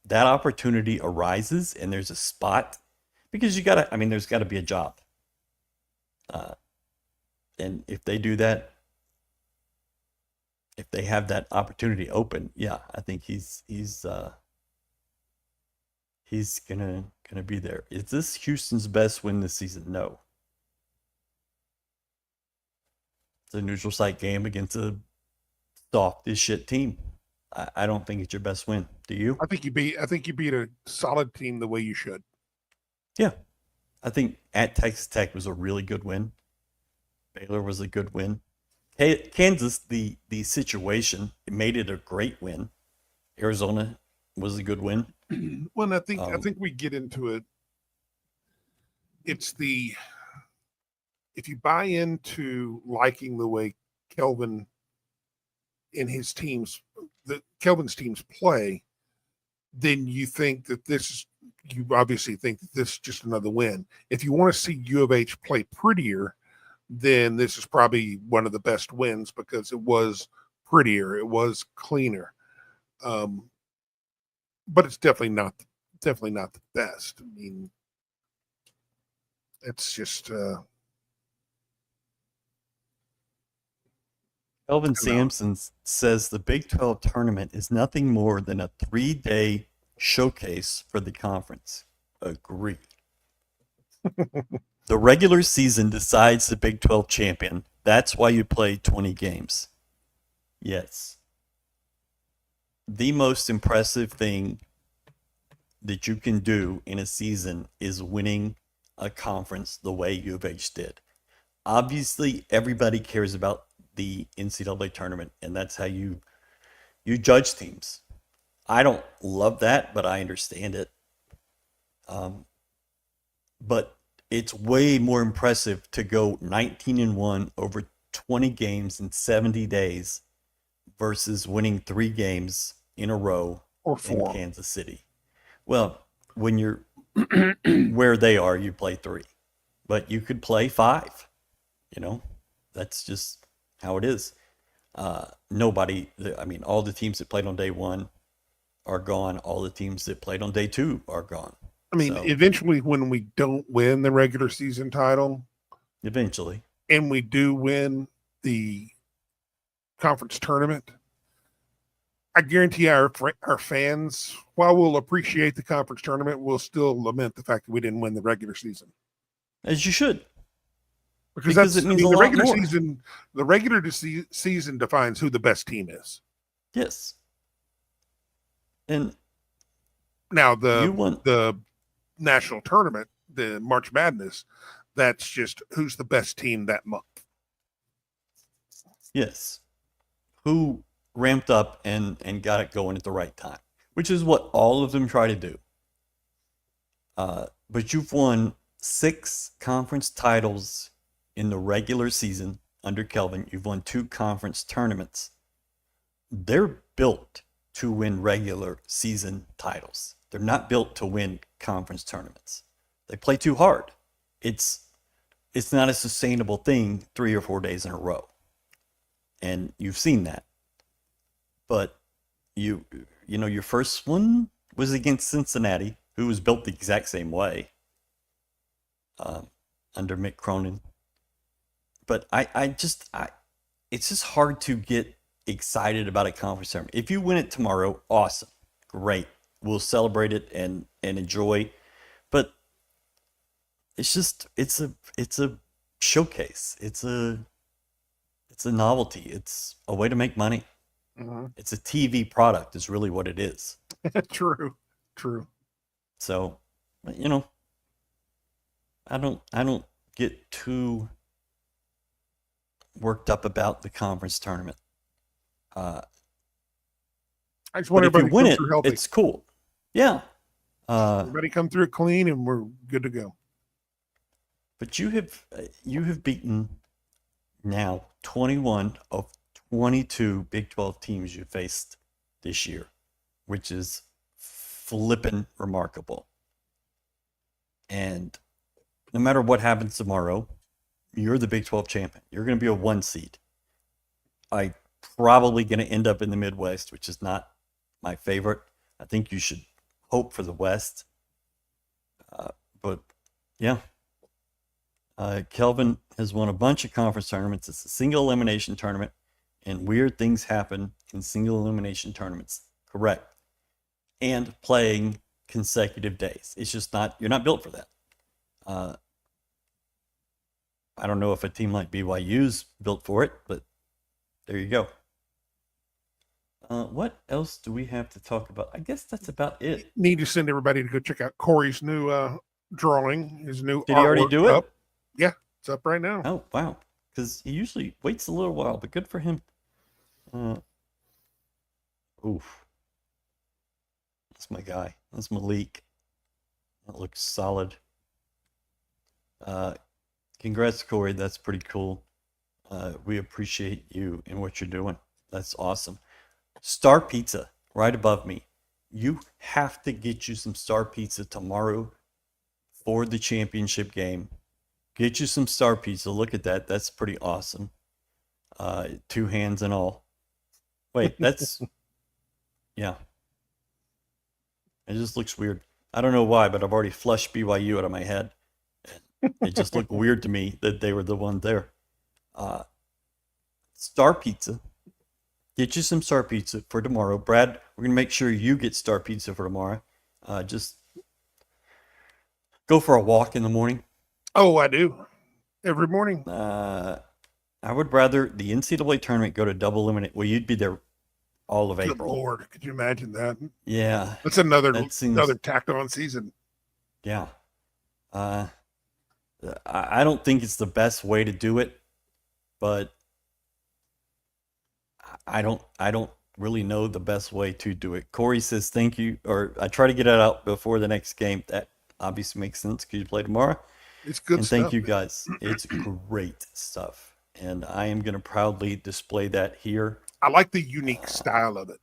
that opportunity arises and there's a spot, because there's got to be a job. And if they do that, if they have that opportunity open, yeah, I think he's gonna be there. Is this Houston's best win this season? No. It's a neutral site game against a soft as shit team. I don't think it's your best win. Do you? I think you beat a solid team the way you should. Yeah. I think at Texas Tech was a really good win. Baylor was a good win. Kansas, the situation, it made it a great win. Arizona was a good win. Well, I think we get into it. It's if you buy into liking the way Kelvin and his teams, Kelvin's teams play, then you think that you obviously think that this is just another win. If you want to see U of H play prettier, then this is probably one of the best wins because it was prettier, it was cleaner. But it's definitely not the best. I mean, it's just Kelvin Sampson says the Big 12 tournament is nothing more than a 3-day showcase for the conference. Agree. The regular season decides the Big 12 champion. That's why you play 20 games. Yes. The most impressive thing that you can do in a season is winning a conference the way U of H did. Obviously, everybody cares about the NCAA tournament, and that's how you judge teams. I don't love that, but I understand it. But it's way more impressive to go 19-1 over 20 games in 70 days versus winning 3 games in a row Or in 4. Kansas City. Well, when you're where they are, you play 3, but you could play 5. That's just how it is. All the teams that played on day 1 are gone. All the teams that played on day 2 are gone. I mean, eventually when we don't win the regular season title, Eventually. and we do win the conference tournament, I guarantee our fans, while we'll appreciate the conference tournament, will still lament the fact that we didn't win the regular season. As you should. Because it means a the lot regular more. season. The regular season defines who the best team is. Yes. And Now you won. the national tournament, the March Madness, that's just who's the best team that month. Yes. Who ramped up and got it going at the right time, which is what all of them try to do. But you've won 6 conference titles in the regular season under Kelvin. You've won 2 conference tournaments. They're built to win regular season titles. They're not built to win conference tournaments. They play too hard. It's not a sustainable thing 3 or 4 days in a row. And you've seen that. But your first one was against Cincinnati, who was built the exact same way under Mick Cronin. But it's just hard to get excited about a conference tournament. If you win it tomorrow, awesome, great. We'll celebrate it and enjoy. But it's a showcase. It's a novelty. It's a way to make money. Mm-hmm. It's a TV product is really what it is. True. So, I don't get too worked up about the conference tournament. I just want But if you everybody to win come it, through healthy. it's cool. Yeah. Everybody come through it clean, and we're good to go. But you have beaten now 21 of 22 Big 12 teams you faced this year, which is flippin' remarkable. And no matter what happens tomorrow, you're the Big 12 champion. You're going to be a 1 seed. I probably going to end up in the Midwest, which is not my favorite. I think you should hope for the West. But yeah, Kelvin has won a bunch of conference tournaments. It's a single elimination tournament, and weird things happen in single elimination tournaments. Correct. And playing consecutive days. It's just you're not built for that. I don't know if a team like BYU's built for it, but there you go. What else do we have to talk about? I guess that's about it. Need to send everybody to go check out Corey's new drawing, his new Did he already artwork do it? up. Yeah, it's up right now. Oh, wow. Because he usually waits a little while, but good for him. Oof. That's my guy. That's Malik. That looks solid. Congrats, Corey. That's pretty cool. We appreciate you and what you're doing. That's awesome. Star Pizza, right above me. You have to get you some Star Pizza tomorrow for the championship game. Get you some Star Pizza. Look at that. That's pretty awesome. 2 hands and all. Wait, that's... yeah. It just looks weird. I don't know why, but I've already flushed BYU out of my head. It just looked weird to me that they were the one there. Star Pizza. Get you some Star Pizza for tomorrow. Brad, we're going to make sure you get Star Pizza for tomorrow. Just go for a walk in the morning. Oh, I do. Every morning. I would rather the NCAA tournament go to double eliminate. Well, you'd be there all of Good April. Lord, could you imagine that? Yeah. That's another That tacked on season. Yeah. I don't think it's the best way to do it, but I don't really know the best way to do it. Corey says thank you, or I try to get it out before the next game. That obviously makes sense because you play tomorrow. It's good and stuff. thank you guys. It's great stuff. And I am going to proudly display that here I like the unique style of it.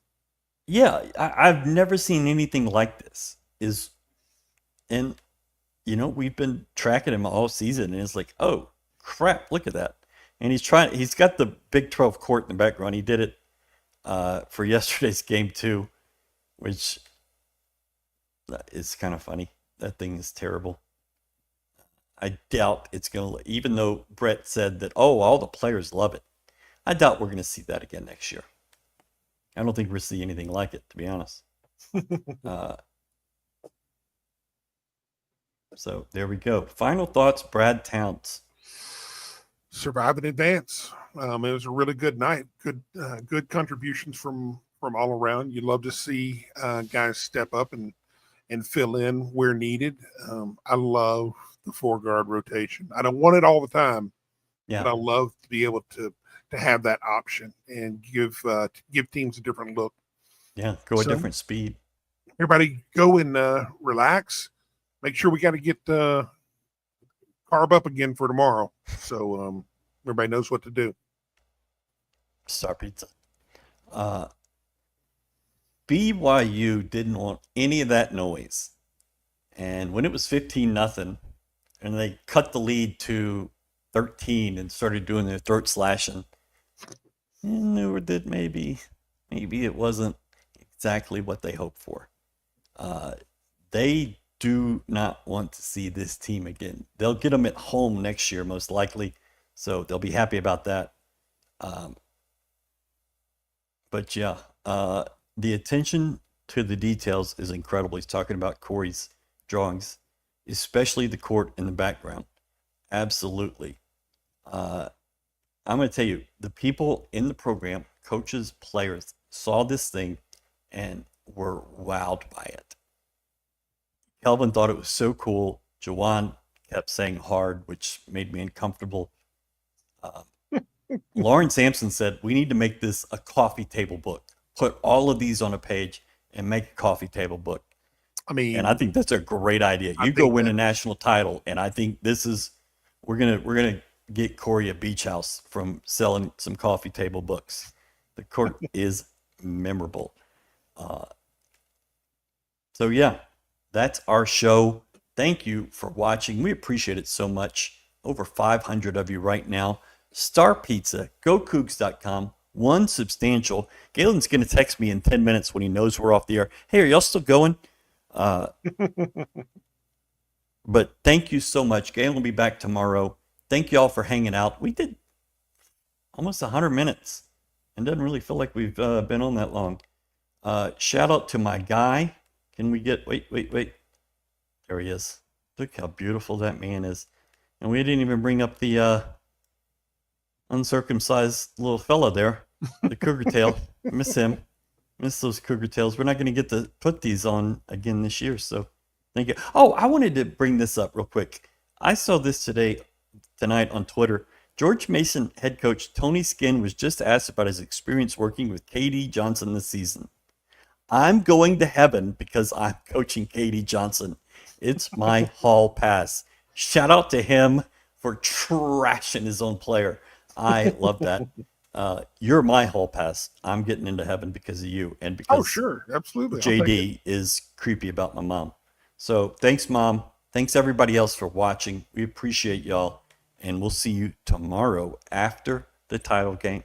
Yeah, I've never seen anything like this. And we've been tracking him all season, and it's like, oh crap, look at that. And he's got the Big 12 court in the background. He did it for yesterday's game too, which is kind of funny. That thing is terrible. I doubt it's going to, even though Brett said that, oh, all the players love it. I doubt we're going to see that again next year. I don't think we'll see anything like it, to be honest. So there we go. Final thoughts, Brad Towns. Survive and advance. It was a really good night. Good contributions from all around. You love to see guys step up and fill in where needed. I love the 4-guard rotation. I don't want it all the time, but I love to be able to have that option and give teams a different look. Yeah, go a different speed. Everybody go and relax. Make sure we got to get carb up again for tomorrow. So everybody knows what to do. Star Pizza. BYU didn't want any of that noise. And when it was 15-0, and they cut the lead to 13 and started doing their throat slashing, and knew that maybe it wasn't exactly what they hoped for. They do not want to see this team again. They'll get them at home next year, most likely, so they'll be happy about that. But yeah, the attention to the details is incredible. He's talking about Corey's drawings, especially the court in the background. Absolutely. I'm going to tell you, the people in the program, coaches, players, saw this thing and were wowed by it. Kelvin thought it was so cool. Jawan kept saying hard, which made me uncomfortable. Lauren Sampson said, we need to make this a coffee table book. Put all of these on a page and make a coffee table book. And I think that's a great idea. You go win a national title, and I think we're gonna get Corey a beach house from selling some coffee table books. The court is memorable. So yeah, that's our show. Thank you for watching. We appreciate it so much. Over 500 of you right now. Star Pizza, GoCoogs.com. One substantial. Galen's going to text me in 10 minutes when he knows we're off the air. Hey, are y'all still going? But thank you so much. Galen will be back tomorrow. Thank you all for hanging out. We did almost 100 minutes. It doesn't really feel like we've been on that long. Shout out to my guy. Can we get, wait. There he is. Look how beautiful that man is. And we didn't even bring up the uncircumcised little fella there, the cougar tail. Miss him. Miss those cougar tails. We're not going to get to put these on again this year, so thank you. Oh, I wanted to bring this up real quick. I saw this tonight on Twitter. George Mason head coach Tony Skinn was just asked about his experience working with KD Johnson this season. I'm going to heaven because I'm coaching KD Johnson. It's my hall pass. Shout out to him for trashing his own player. I love that. You're my hall pass. I'm getting into heaven because of you and because sure, absolutely. JD is creepy about my mom. So thanks, Mom. Thanks everybody else for watching. We appreciate y'all, and we'll see you tomorrow after the title game.